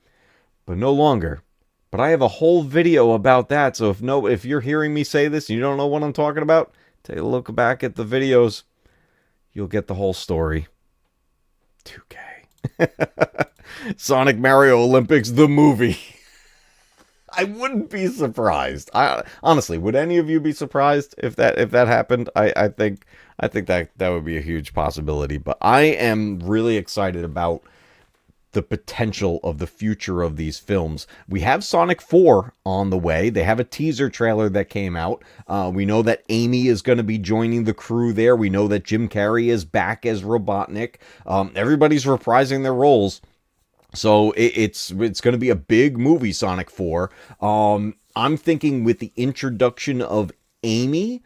but no longer. But I have a whole video about that, so if you're hearing me say this and you don't know what I'm talking about, take a look back at the videos. You'll get the whole story. 2K. Sonic Mario Olympics, the movie. I wouldn't be surprised. Honestly, would any of you be surprised if that happened? I think that would be a huge possibility. But I am really excited about the potential of the future of these films. We have Sonic 4 on the way. They have a teaser trailer that came out. We know that Amy is going to be joining the crew there. We know that Jim Carrey is back as Robotnik. Everybody's reprising their roles. So it's going to be a big movie, Sonic 4. I'm thinking with the introduction of Amy,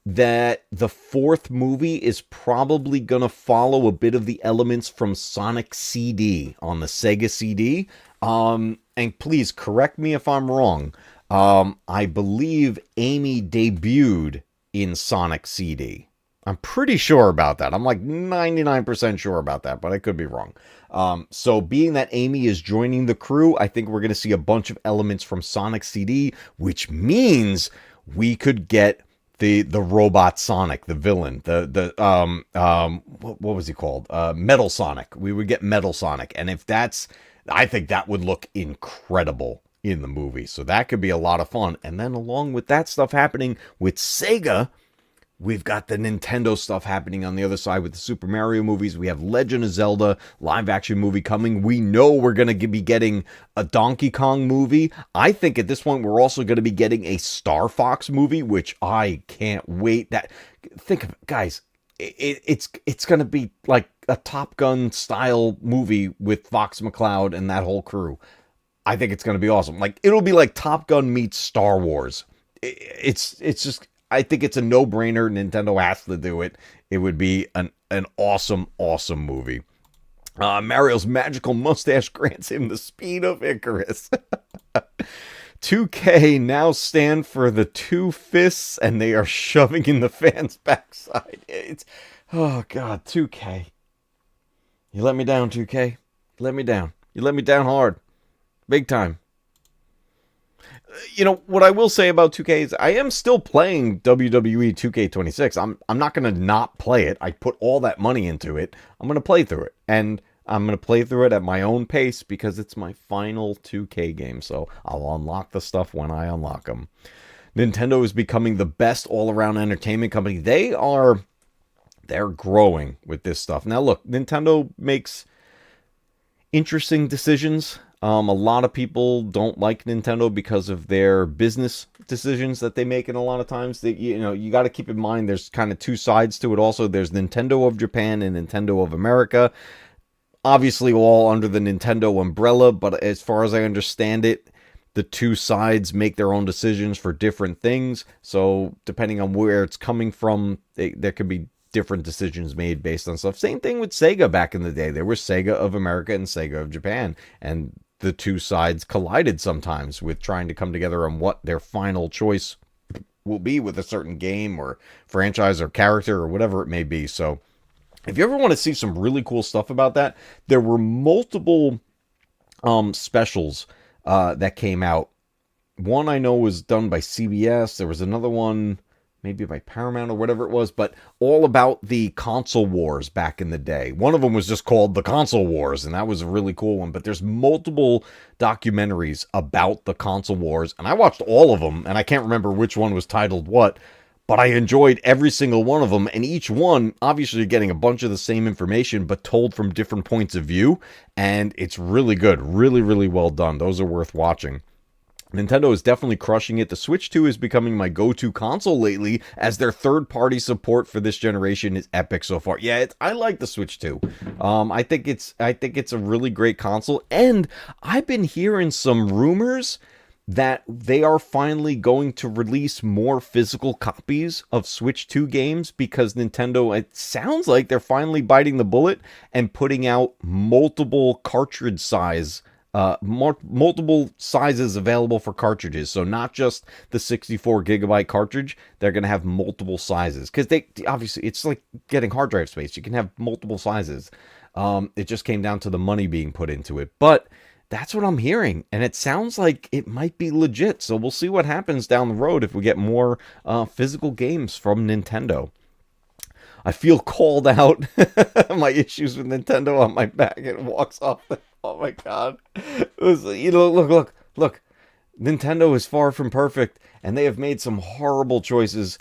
that the fourth movie is probably going to follow a bit of the elements from Sonic CD on the Sega CD. And please correct me if I'm wrong. I believe Amy debuted in Sonic CD. I'm pretty sure about that. I'm like 99% sure about that, but I could be wrong. So being that Amy is joining the crew, I think we're going to see a bunch of elements from Sonic CD, which means we could get the robot Sonic, the villain, what was he called? Metal Sonic. We would get Metal Sonic. And if that's, I think that would look incredible in the movie. So that could be a lot of fun. And then along with that stuff happening with Sega, we've got the Nintendo stuff happening on the other side with the Super Mario movies. We have Legend of Zelda live action movie coming. We know we're going to be getting a Donkey Kong movie. I think at this point we're also going to be getting a Star Fox movie, which I can't wait. Think of it, guys. It's going to be like a Top Gun style movie with Fox McCloud and that whole crew. I think it's going to be awesome. Like, it'll be like Top Gun meets Star Wars. It's just, I think it's a no-brainer. Nintendo has to do it. It would be an awesome, awesome movie. Mario's magical mustache grants him the speed of Icarus. 2K now stand for the two fists, and they are shoving in the fans' backside. Oh, God, 2K. You let me down, 2K. You let me down. You let me down hard. Big time. You know, what I will say about 2K is I am still playing WWE 2K26. I'm not going to not play it. I put all that money into it. I'm going to play through it. And I'm going to play through it at my own pace because it's my final 2K game. So I'll unlock the stuff when I unlock them. Nintendo is becoming the best all-around entertainment company. They're growing with this stuff. Now, look, Nintendo makes interesting decisions. A lot of people don't like Nintendo because of their business decisions that they make, and a lot of times you got to keep in mind there's kind of two sides to it. Also, there's Nintendo of Japan and Nintendo of America. Obviously, all under the Nintendo umbrella, but as far as I understand it, the two sides make their own decisions for different things. So depending on where it's coming from, there could be different decisions made based on stuff. Same thing with Sega back in the day. There was Sega of America and Sega of Japan, and the two sides collided sometimes with trying to come together on what their final choice will be with a certain game or franchise or character or whatever it may be. So if you ever want to see some really cool stuff about that, there were multiple specials that came out. One I know was done by CBS. There was another one maybe by Paramount or whatever it was, but all about the console wars back in the day. One of them was just called The Console Wars, and that was a really cool one. But there's multiple documentaries about the console wars, and I watched all of them, and I can't remember which one was titled what, but I enjoyed every single one of them, and each one, obviously getting a bunch of the same information, but told from different points of view, and it's really good. Really, really well done. Those are worth watching. Nintendo is definitely crushing it. The Switch 2 is becoming my go-to console lately, as their third-party support for this generation is epic so far. Yeah, I like the Switch 2. I think it's a really great console, and I've been hearing some rumors that they are finally going to release more physical copies of Switch 2 games, because Nintendo, it sounds like they're finally biting the bullet and putting out multiple cartridge size multiple sizes available for cartridges. So not just the 64 gigabyte cartridge, they're going to have multiple sizes, because they obviously, it's like getting hard drive space. You can have multiple sizes. It just came down to the money being put into it, but that's what I'm hearing, and it sounds like it might be legit. So we'll see what happens down the road if we get more physical games from Nintendo. I feel called out. My issues with Nintendo on my back. It walks off. Oh my God. Look. Nintendo is far from perfect. and they have made some horrible choices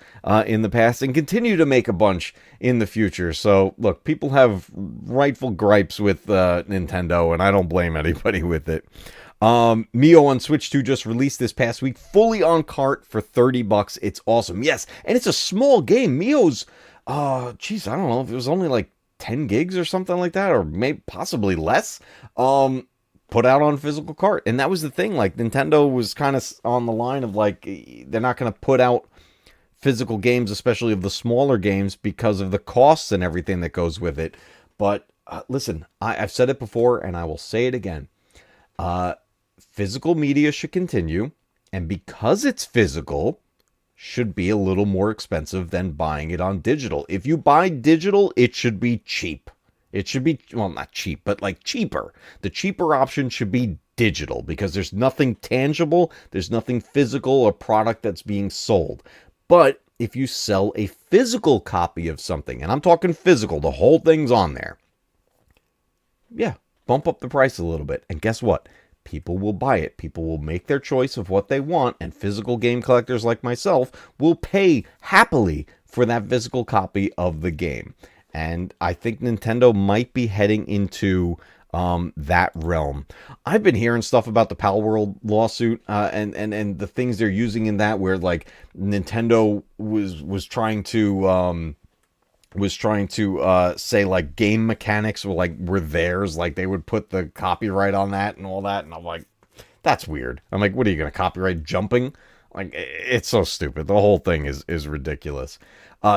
in the past and continue to make a bunch in the future. So, look, people have rightful gripes with Nintendo, and I don't blame anybody with it. Mio on Switch 2 just released this past week, fully on cart for $30. It's awesome. Yes, and it's a small game. Mio's, geez, I don't know if it was only like 10 gigs or something like that, or maybe possibly less. Put out on physical cart. And that was the thing. Like, Nintendo was kind of on the line of like, they're not going to put out physical games, especially of the smaller games, because of the costs and everything that goes with it. But listen, I've said it before and I will say it again. Physical media should continue, and because it's physical, should be a little more expensive than buying it on digital. If you buy digital, it should be cheap. It should be, well, not cheap, but like cheaper. The cheaper option should be digital, because there's nothing tangible, there's nothing physical, a product that's being sold. But if you sell a physical copy of something, and I'm talking physical, the whole thing's on there, yeah, bump up the price a little bit. And guess what? People will buy it. People will make their choice of what they want, and physical game collectors like myself will pay happily for that physical copy of the game. And I think Nintendo might be heading into that realm. I've been hearing stuff about the Pal World lawsuit and the things they're using in that, where like Nintendo was trying to say like game mechanics were theirs, like they would put the copyright on that and all that, and I'm like, that's weird. I'm like, what are you gonna copyright jumping? Like, it's so stupid. The whole thing is ridiculous.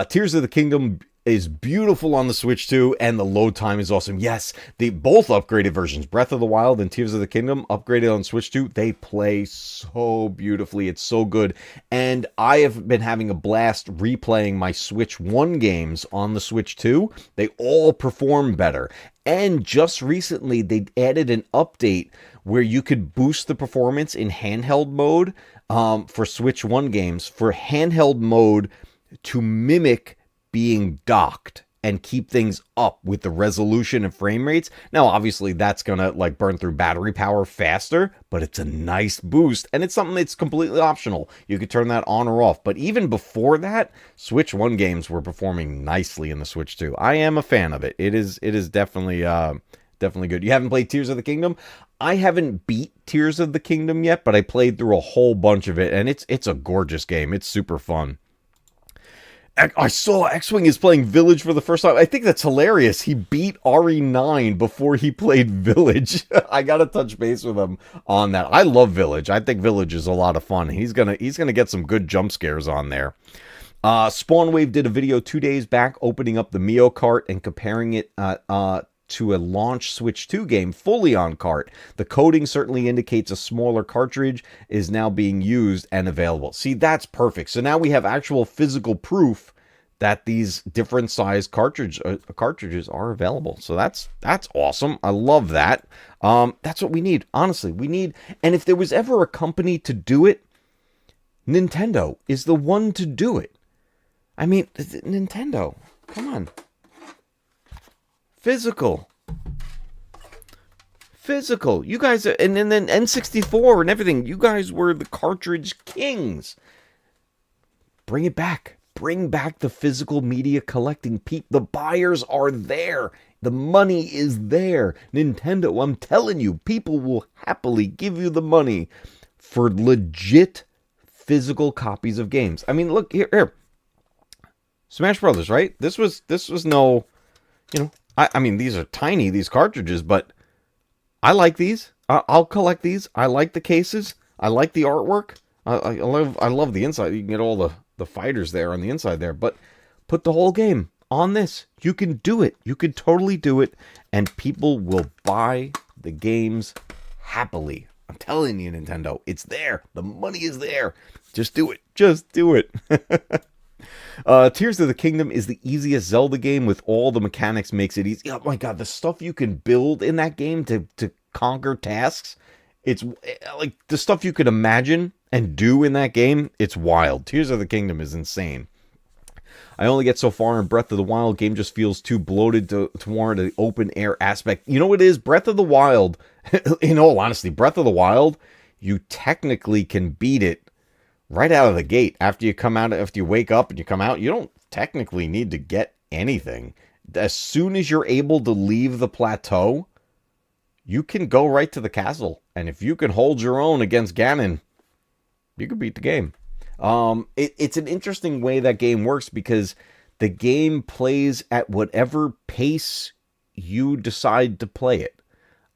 Tears of the Kingdom is beautiful on the Switch 2, and the load time is awesome. Yes, the both upgraded versions, Breath of the Wild and Tears of the Kingdom, upgraded on Switch 2, they play so beautifully. It's so good. And I have been having a blast replaying my Switch 1 games on the Switch 2. They all perform better. And just recently, they added an update where you could boost the performance in handheld mode for Switch 1 games, for handheld mode to mimic being docked and keep things up with the resolution and frame rates. Now, obviously, that's gonna like burn through battery power faster, but it's a nice boost, and it's something that's completely optional. You could turn that on or off. But even before that, Switch 1 games were performing nicely in the Switch 2. I am a fan of it. It is definitely definitely good. You haven't played Tears of the Kingdom? I haven't beat Tears of the Kingdom yet, but I played through a whole bunch of it, and it's a gorgeous game. It's super fun. I saw X-Wing is playing Village for the first time. I think that's hilarious. He beat RE9 before he played Village. I gotta touch base with him on that. I love Village. I think Village is a lot of fun. He's gonna get some good jump scares on there. Spawnwave did a video 2 days back opening up the Mio cart and comparing it to a launch Switch 2 game fully on cart. The coding certainly indicates a smaller cartridge is now being used and available. See, that's perfect. So now we have actual physical proof that these different size cartridges are available. So that's awesome. I love that. That's what we need. Honestly, we need. And if there was ever a company to do it, Nintendo is the one to do it. I mean, Nintendo, come on. Physical. You guys, and then N64 and everything. You guys were the cartridge kings. Bring it back. Bring back the physical media collecting. The buyers are there. The money is there. Nintendo, I'm telling you, people will happily give you the money for legit physical copies of games. I mean, look here. Smash Brothers, right? This was no, I mean, these are tiny, these cartridges, but I like these. I'll collect these. I like the cases. I like the artwork. I love the inside. You can get all the fighters there on the inside there, but put the whole game on this. You can do it. You can totally do it, and people will buy the games happily. I'm telling you, Nintendo, it's there. The money is there. Just do it. Just do it. Tears of the Kingdom is the easiest Zelda game with all the mechanics, makes it easy. Oh my god, the stuff you can build in that game to conquer tasks, it's like the stuff you could imagine and do in that game, it's wild. Tears of the Kingdom is insane. I only get so far in Breath of the Wild. Game just feels too bloated to warrant an open air aspect. You know what it is? Breath of the Wild, in all honesty, Breath of the Wild, you technically can beat it right out of the gate, after you wake up and you come out, you don't technically need to get anything. As soon as you're able to leave the plateau, you can go right to the castle. And if you can hold your own against Ganon, you can beat the game. It's an interesting way that game works because the game plays at whatever pace you decide to play it.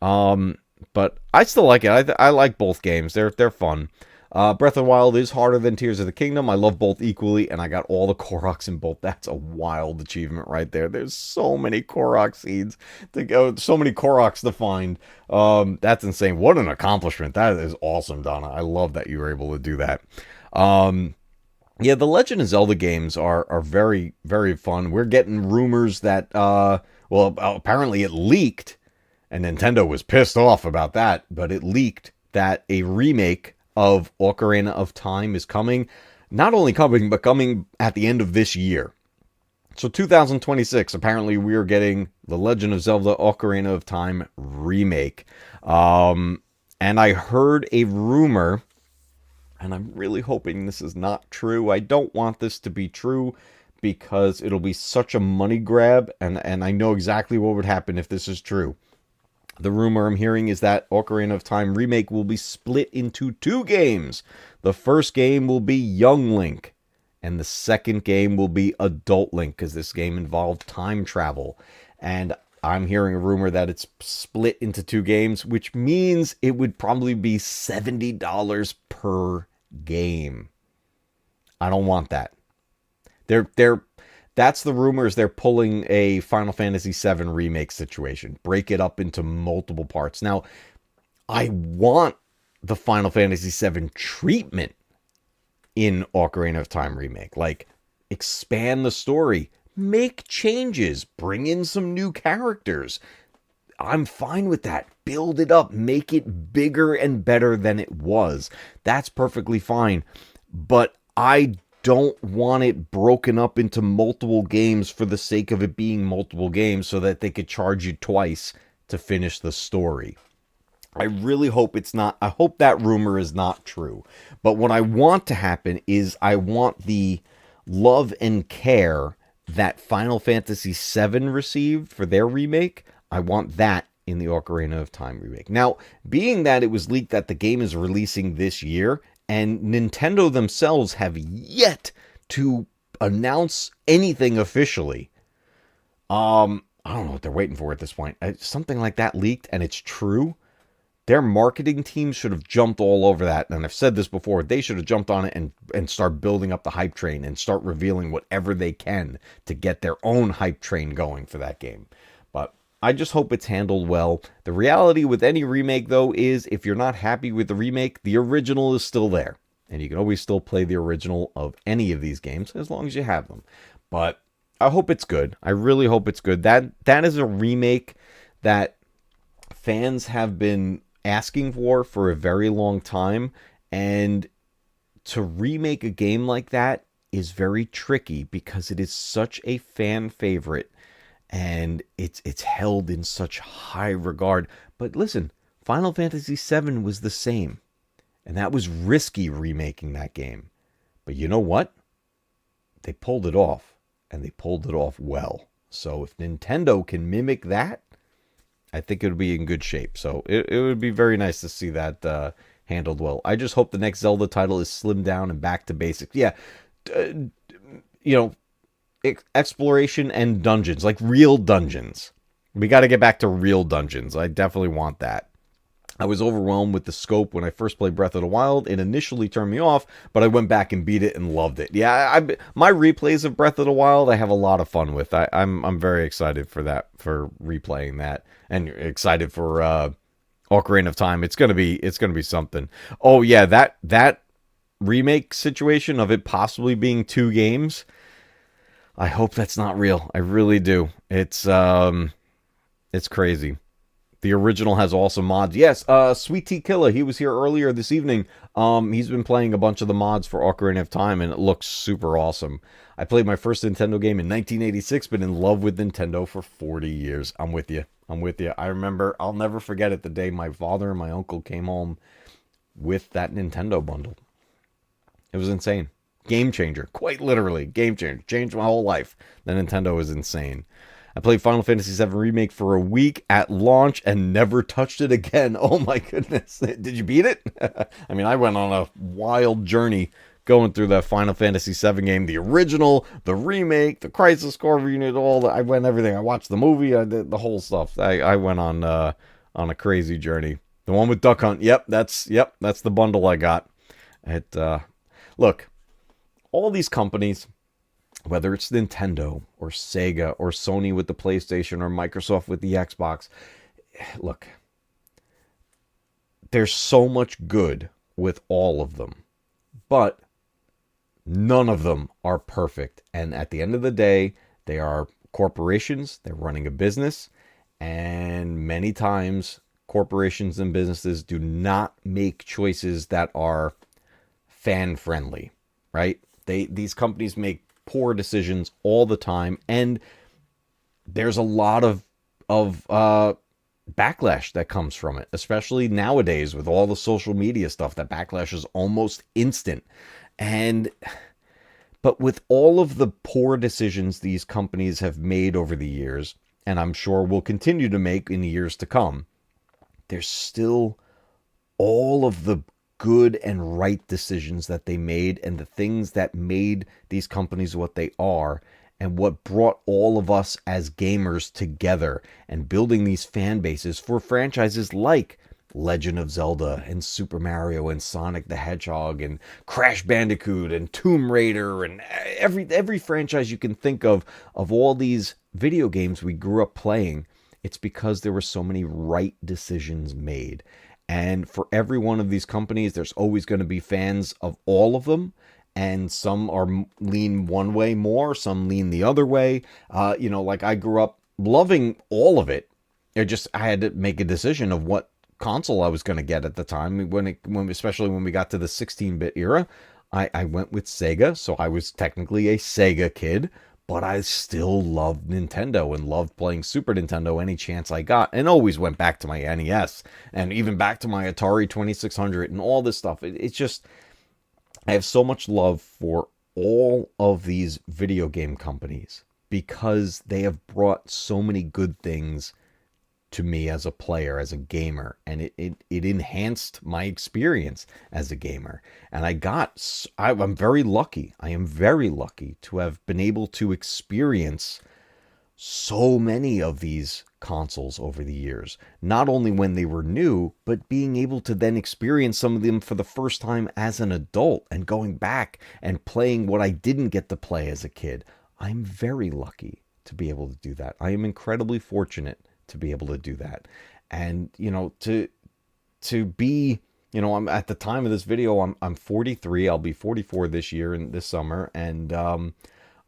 But I still like it. I like both games. They're fun. Breath of the Wild is harder than Tears of the Kingdom. I love both equally, and I got all the Koroks in both. That's a wild achievement right there. There's so many Korok seeds to go, so many Koroks to find. That's insane. What an accomplishment. That is awesome, Donna. I love that you were able to do that. Yeah, the Legend of Zelda games are very, very fun. We're getting rumors that, apparently it leaked, and Nintendo was pissed off about that, but it leaked that a remake of Ocarina of Time is coming. Not only coming, but coming at the end of this year. So 2026, apparently we are getting The Legend of Zelda Ocarina of Time remake. And I heard a rumor, and I'm really hoping this is not true. I don't want this to be true because it'll be such a money grab, and I know exactly what would happen if this is true. The rumor I'm hearing is that Ocarina of Time remake will be split into 2 games. The first game will be Young Link, and the second game will be Adult Link, because this game involved time travel. And I'm hearing a rumor that it's split into 2 games, which means it would probably be $70 per game. I don't want that. That's the rumors. They're pulling a Final Fantasy VII remake situation. Break it up into multiple parts. Now, I want the Final Fantasy VII treatment in Ocarina of Time remake. Like, expand the story. Make changes. Bring in some new characters. I'm fine with that. Build it up. Make it bigger and better than it was. That's perfectly fine. But I don't want it broken up into multiple games for the sake of it being multiple games so that they could charge you twice to finish the story. I really hope it's not. I hope that rumor is not true. But what I want to happen is I want the love and care that Final Fantasy VII received for their remake. I want that in the Ocarina of Time remake. Now, being that it was leaked that the game is releasing this year, and Nintendo themselves have yet to announce anything officially. I don't know what they're waiting for at this point. Something like that leaked and it's true. Their marketing team should have jumped all over that. And I've said this before. They should have jumped on it and start building up the hype train and start revealing whatever they can to get their own hype train going for that game. But I just hope it's handled well. The reality with any remake, though, is if you're not happy with the remake, the original is still there. And you can always still play the original of any of these games as long as you have them. But I hope it's good. I really hope it's good. That is a remake that fans have been asking for a very long time. And to remake a game like that is very tricky because it is such a fan favorite. And it's held in such high regard. But listen, Final Fantasy VII was the same. And that was risky remaking that game. But you know what? They pulled it off. And they pulled it off well. So if Nintendo can mimic that, I think it would be in good shape. So it would be very nice to see that handled well. I just hope the next Zelda title is slimmed down and back to basics. Yeah, exploration and dungeons, like real dungeons. We got to get back to real dungeons. I definitely want that. I was overwhelmed with the scope when I first played Breath of the Wild. It initially turned me off, but I went back and beat it and loved it. Yeah, my replays of Breath of the Wild, I have a lot of fun with. I'm very excited for that, for replaying that, and excited for Ocarina of Time. It's gonna be something. Oh yeah, that remake situation of it possibly being 2 games. I hope that's not real. I really do. It's crazy. The original has awesome mods. Yes, Sweet Tea Killer, he was here earlier this evening. He's been playing a bunch of the mods for Ocarina of Time, and it looks super awesome. I played my first Nintendo game in 1986, been in love with Nintendo for 40 years. I'm with you. I remember, I'll never forget it, the day my father and my uncle came home with that Nintendo bundle. It was insane. Game changer. Quite literally. Game changer. Changed my whole life. The Nintendo is insane. I played Final Fantasy VII Remake for a week at launch and never touched it again. Oh my goodness. Did you beat it? I mean, I went on a wild journey going through that Final Fantasy VII game. The original, the remake, the Crisis Core unit, I went everything. I watched the movie. I did the whole stuff. I went on a crazy journey. The one with Duck Hunt. Yep, that's the bundle I got. Look, all these companies, whether it's Nintendo or Sega or Sony with the PlayStation or Microsoft with the Xbox, look, there's so much good with all of them, but none of them are perfect. And at the end of the day, they are corporations, they're running a business, and many times corporations and businesses do not make choices that are fan friendly, right? These companies make poor decisions all the time, and there's a lot of backlash that comes from it, especially nowadays with all the social media stuff. That backlash is almost instant. But with all of the poor decisions these companies have made over the years, and I'm sure will continue to make in the years to come, there's still all of the good and right decisions that they made, and the things that made these companies what they are, and what brought all of us as gamers together, and building these fan bases for franchises like Legend of Zelda and Super Mario and Sonic the Hedgehog and Crash Bandicoot and Tomb Raider and every franchise you can think of all these video games we grew up playing. It's because there were so many right decisions made. And for every one of these companies, there's always going to be fans of all of them. And some are lean one way more, some lean the other way. Like I grew up loving all of it. I had to make a decision of what console I was going to get at the time. Especially when we got to the 16-bit era, I went with Sega. So I was technically a Sega kid. But I still loved Nintendo and loved playing Super Nintendo any chance I got, and always went back to my NES and even back to my Atari 2600 and all this stuff. It's just, I have so much love for all of these video game companies because they have brought so many good things to me as a player, as a gamer, and it enhanced my experience as a gamer. And I'm very lucky. I am very lucky to have been able to experience so many of these consoles over the years. Not only when they were new, but being able to then experience some of them for the first time as an adult and going back and playing what I didn't get to play as a kid. I'm very lucky to be able to do that. I am incredibly fortunate to be able to do that. And to be, I'm at the time of this video, I'm 43. I'll be 44 this year and this summer, and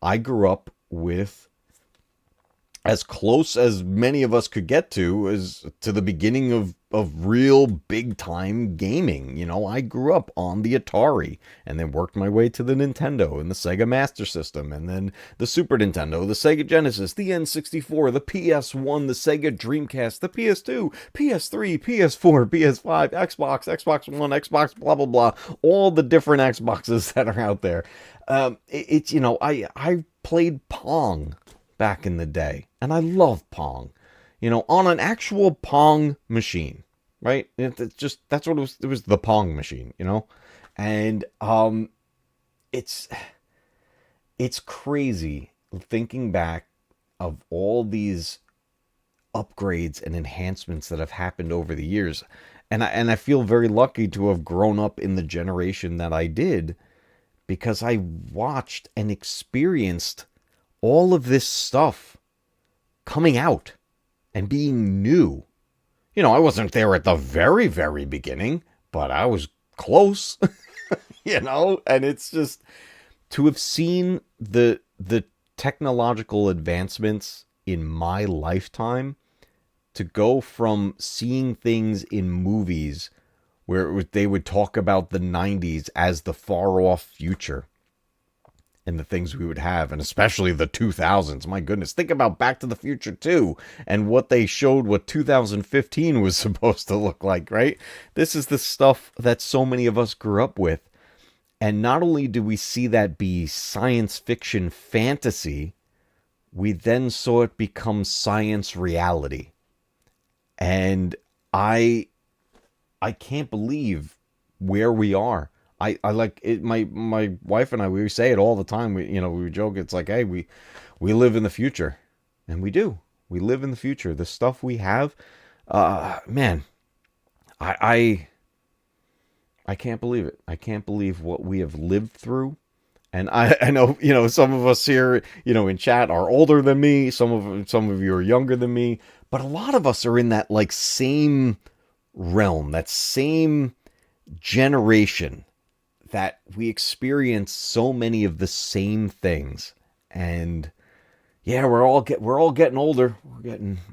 I grew up with as close as many of us could get to the beginning of real big time gaming. I grew up on the Atari and then worked my way to the Nintendo and the Sega Master System, and then the Super Nintendo, the Sega Genesis, the N64, the PS1, the Sega Dreamcast, the PS2, PS3, PS4, PS5, Xbox One, Xbox, blah, blah, blah, all the different Xboxes that are out there. I played Pong back in the day, and I love Pong, on an actual Pong machine, right? That's what it was. It was the Pong machine, and it's crazy thinking back of all these upgrades and enhancements that have happened over the years, and I feel very lucky to have grown up in the generation that I did, because I watched and experienced all of this stuff coming out and being new. I wasn't there at the very, very beginning, but I was close, and it's just to have seen the technological advancements in my lifetime, to go from seeing things in movies where they would talk about the 90s as the far off future, and the things we would have, and especially the 2000s. My goodness, think about Back to the Future 2 and what they showed what 2015 was supposed to look like, right? This is the stuff that so many of us grew up with. And not only do we see that be science fiction fantasy, we then saw it become science reality. And I can't believe where we are. I like it. My wife and I, we say it all the time. We joke. It's like, hey, we live in the future, and we do. We live in the future. The stuff we have, man, I can't believe it. I can't believe what we have lived through. And I know, some of us here, in chat are older than me. Some of you are younger than me. But a lot of us are in that like same realm, that same generation that we experience so many of the same things. And yeah, we're all getting older.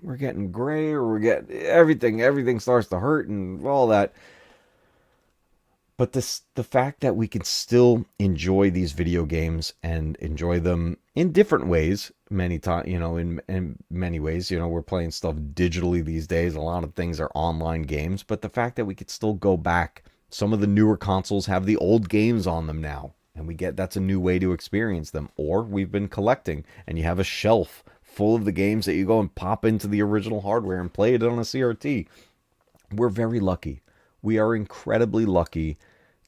We're getting gray, or we're getting everything starts to hurt and all that. But the fact that we can still enjoy these video games and enjoy them in different ways, many times, in many ways, we're playing stuff digitally these days. A lot of things are online games, but the fact that we could still go back, some of the newer consoles have the old games on them now, and that's a new way to experience them. Or we've been collecting, and you have a shelf full of the games that you go and pop into the original hardware and play it on a CRT. We're very lucky. We are incredibly lucky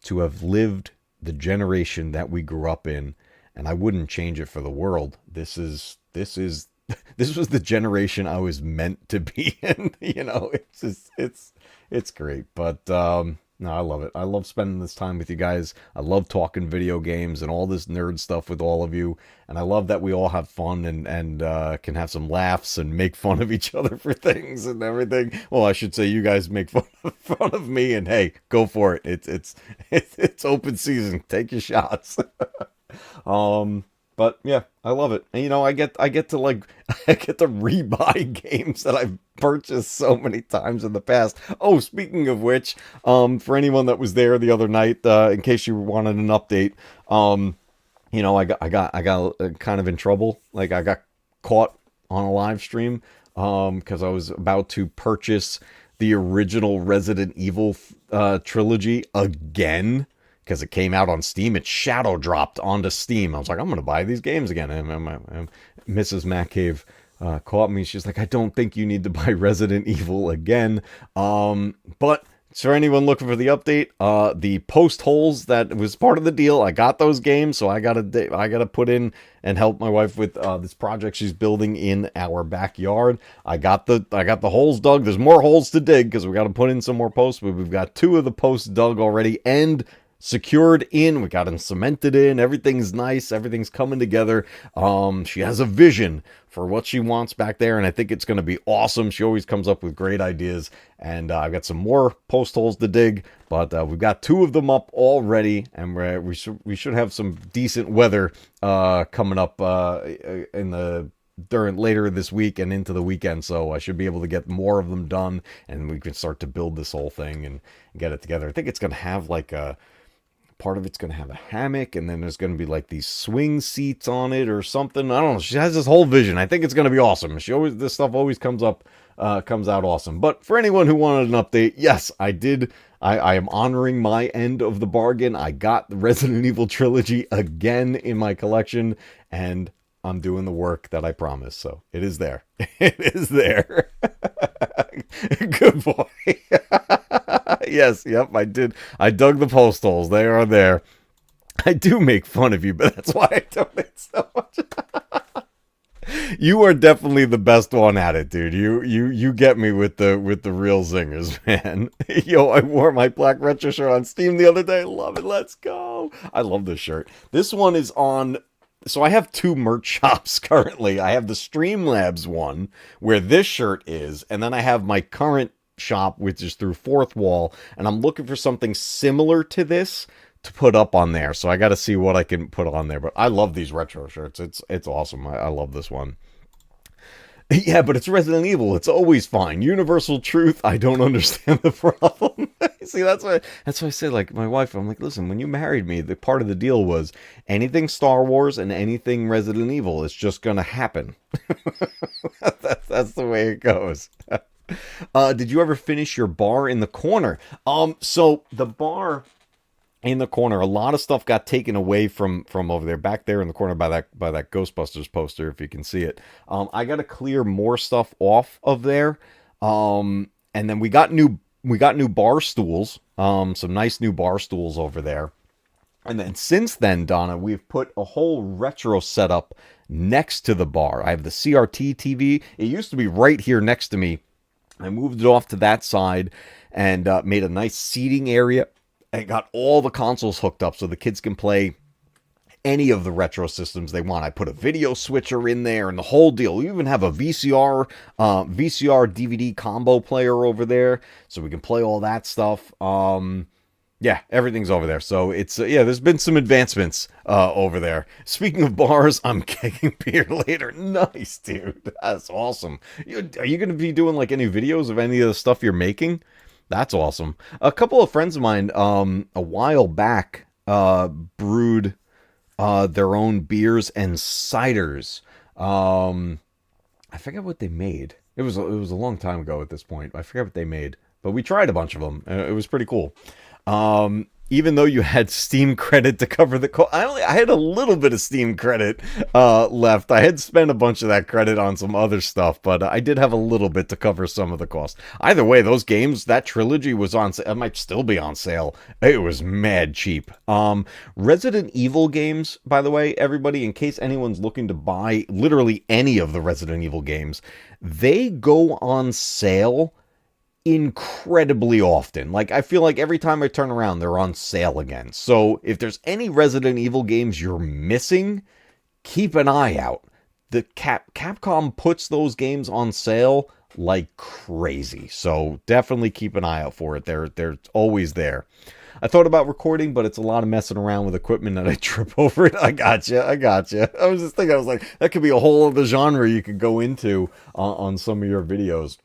to have lived the generation that we grew up in, and I wouldn't change it for the world. This was the generation I was meant to be in. It's great. But no, I love it. I love spending this time with you guys. I love talking video games and all this nerd stuff with all of you. And I love that we all have fun and can have some laughs and make fun of each other for things and everything. Well, I should say you guys make fun of me, and hey, go for it. It's open season. Take your shots. But yeah, I love it. And I get to rebuy games that I've purchased so many times in the past. Oh, speaking of which, for anyone that was there the other night, in case you wanted an update, I got kind of in trouble. Like, I got caught on a live stream because I was about to purchase the original Resident Evil trilogy again. Because it came out on Steam, it shadow dropped onto Steam. I was like, I'm going to buy these games again. And Mrs. Matcave caught me. She's like, I don't think you need to buy Resident Evil again. But for anyone looking for the update, the post holes that was part of the deal, I got those games. So I gotta put in and help my wife with this project she's building in our backyard. I got the holes dug. There's more holes to dig because we got to put in some more posts. But we've got 2 of the posts dug already and secured in. We got them cemented in. Everything's nice. Everything's coming together. She has a vision for what she wants back there, and I think it's going to be awesome. She always comes up with great ideas, and I've got some more post holes to dig, but we've got 2 of them up already, and we should have some decent weather coming up during later this week and into the weekend, so I should be able to get more of them done, and we can start to build this whole thing and get it together. I think it's going to have like a part of it's going to have a hammock, and then there's going to be like these swing seats on it or something. I don't know. She has this whole vision. I think it's going to be awesome. This stuff always comes out awesome. But for anyone who wanted an update, yes, I did. I am honoring my end of the bargain. I got the Resident Evil trilogy again in my collection, and I'm doing the work that I promised. So it is there. It is there. Good boy. Yes, yep, I did. I dug the post holes. They are there. I do make fun of you, but that's why I donate so much. You are definitely the best one at it, dude. You get me with the real zingers, man. Yo, I wore my black retro shirt on Steam the other day. Love it. Let's go. I love this shirt. This one is on. So I have 2 merch shops currently. I have the Streamlabs one where this shirt is, and then I have my current shop, which is through Fourth Wall, and I'm looking for something similar to this to put up on there. So I got to see what I can put on there. But I love these retro shirts. It's awesome. I love this one. Yeah, but it's Resident Evil. It's always fine. Universal truth. I don't understand the problem. See, that's why I say, like, my wife, I'm like, listen, when you married me, the part of the deal was anything Star Wars and anything Resident Evil is just going to happen. That's the way it goes. Did you ever finish your bar in the corner? So the bar in the corner. A lot of stuff got taken away from over there, back there in the corner by that Ghostbusters poster, if you can see it. I got to clear more stuff off of there. And then we got new bar stools, some nice new bar stools over there. And then since then, Donna, we've put a whole retro setup next to the bar. I have the CRT TV. It used to be right here next to me. I moved it off to that side and made a nice seating area. I got all the consoles hooked up so the kids can play any of the retro systems they want. I put a video switcher in there and the whole deal. We even have a VCR DVD combo player over there so we can play all that stuff. Yeah, everything's over there. So it's, there's been some advancements over there. Speaking of bars, I'm kegging beer later. Nice, dude. That's awesome. Are you going to be doing like any videos of any of the stuff you're making? That's awesome. A couple of friends of mine a while back brewed their own beers and ciders. I forget what they made. It was a long time ago at this point. I forget what they made. But we tried a bunch of them. It was pretty cool. Even though you had Steam credit to cover the cost, I had a little bit of Steam credit left. I had spent a bunch of that credit on some other stuff, but I did have a little bit to cover some of the cost. Either way, those games, that trilogy was on sale. It might still be on sale. It was mad cheap. Resident Evil games, by the way, everybody, in case anyone's looking to buy literally any of the Resident Evil games, they go on sale incredibly often. Like, I feel like every time I turn around, they're on sale again. So if there's any Resident Evil games you're missing, keep an eye out. The Capcom puts those games on sale like crazy. So definitely keep an eye out for it. They're always there. I thought about recording, but it's a lot of messing around with equipment and I trip over it. I gotcha. I was just thinking, I was like, that could be a whole other genre you could go into on some of your videos.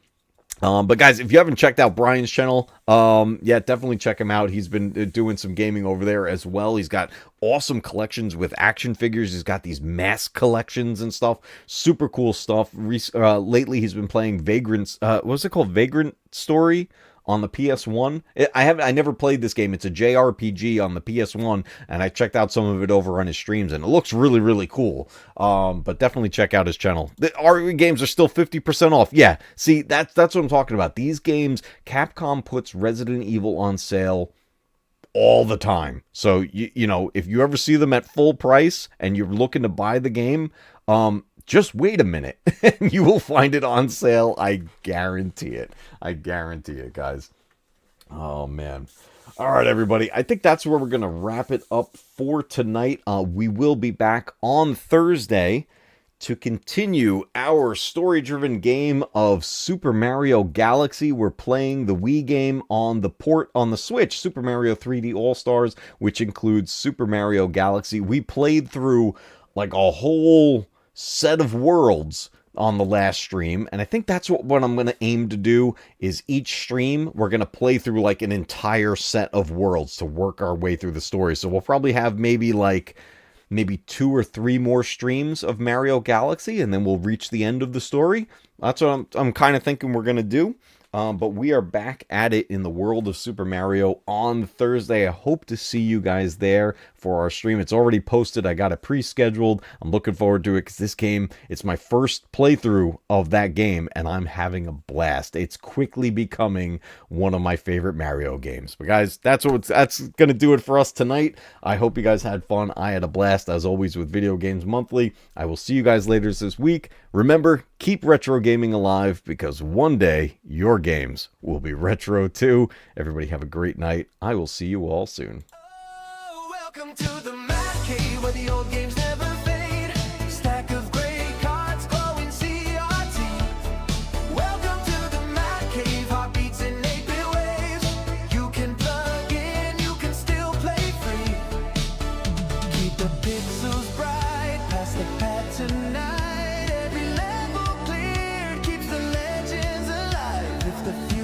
But guys, if you haven't checked out Brian's channel, definitely check him out. He's been doing some gaming over there as well. He's got awesome collections with action figures. He's got these mask collections and stuff. Super cool stuff. Lately, he's been playing Vagrant. What's it called? Vagrant Story on the PS1. I never played this game. It's a JRPG on the PS1, and I checked out some of it over on his streams, and it looks really, really cool. But definitely check out his channel. The RE games are still 50% off. Yeah, see, that's what I'm talking about. These games, Capcom puts Resident Evil on sale all the time. So, you know, if you ever see them at full price and you're looking to buy the game, just wait a minute and you will find it on sale. I guarantee it. I guarantee it, guys. Oh, man. All right, everybody. I think that's where we're going to wrap it up for tonight. We will be back on Thursday to continue our story-driven game of Super Mario Galaxy. We're playing the Wii game on the port on the Switch, Super Mario 3D All-Stars, which includes Super Mario Galaxy. We played through like a whole set of worlds on the last stream, and I think that's what I'm going to aim to do is each stream we're going to play through like an entire set of worlds to work our way through the story. So we'll probably have maybe 2 or 3 more streams of Mario Galaxy, and then we'll reach the end of the story. That's what I'm kind of thinking we're going to do. But we are back at it in the world of Super Mario on Thursday. I hope to see you guys there for our stream. It's already posted. I got it pre-scheduled. I'm looking forward to it because this game, it's my first playthrough of that game, and I'm having a blast. It's quickly becoming one of my favorite Mario games. But guys, that's going to do it for us tonight. I hope you guys had fun. I had a blast, as always, with Video Games Monthly. I will see you guys later this week. Remember, keep retro gaming alive, because one day your games will be retro too. Everybody have a great night. I will see you all soon. Oh, welcome to the Mad Cave, where the old games never fade. Stack of gray cards, glowing CRT. Welcome to the Mad Cave, heartbeats in 8-bit waves. You can plug in, you can still play free. Keep the pixels bright, pass the pad tonight. Every level cleared keeps the legends alive. If the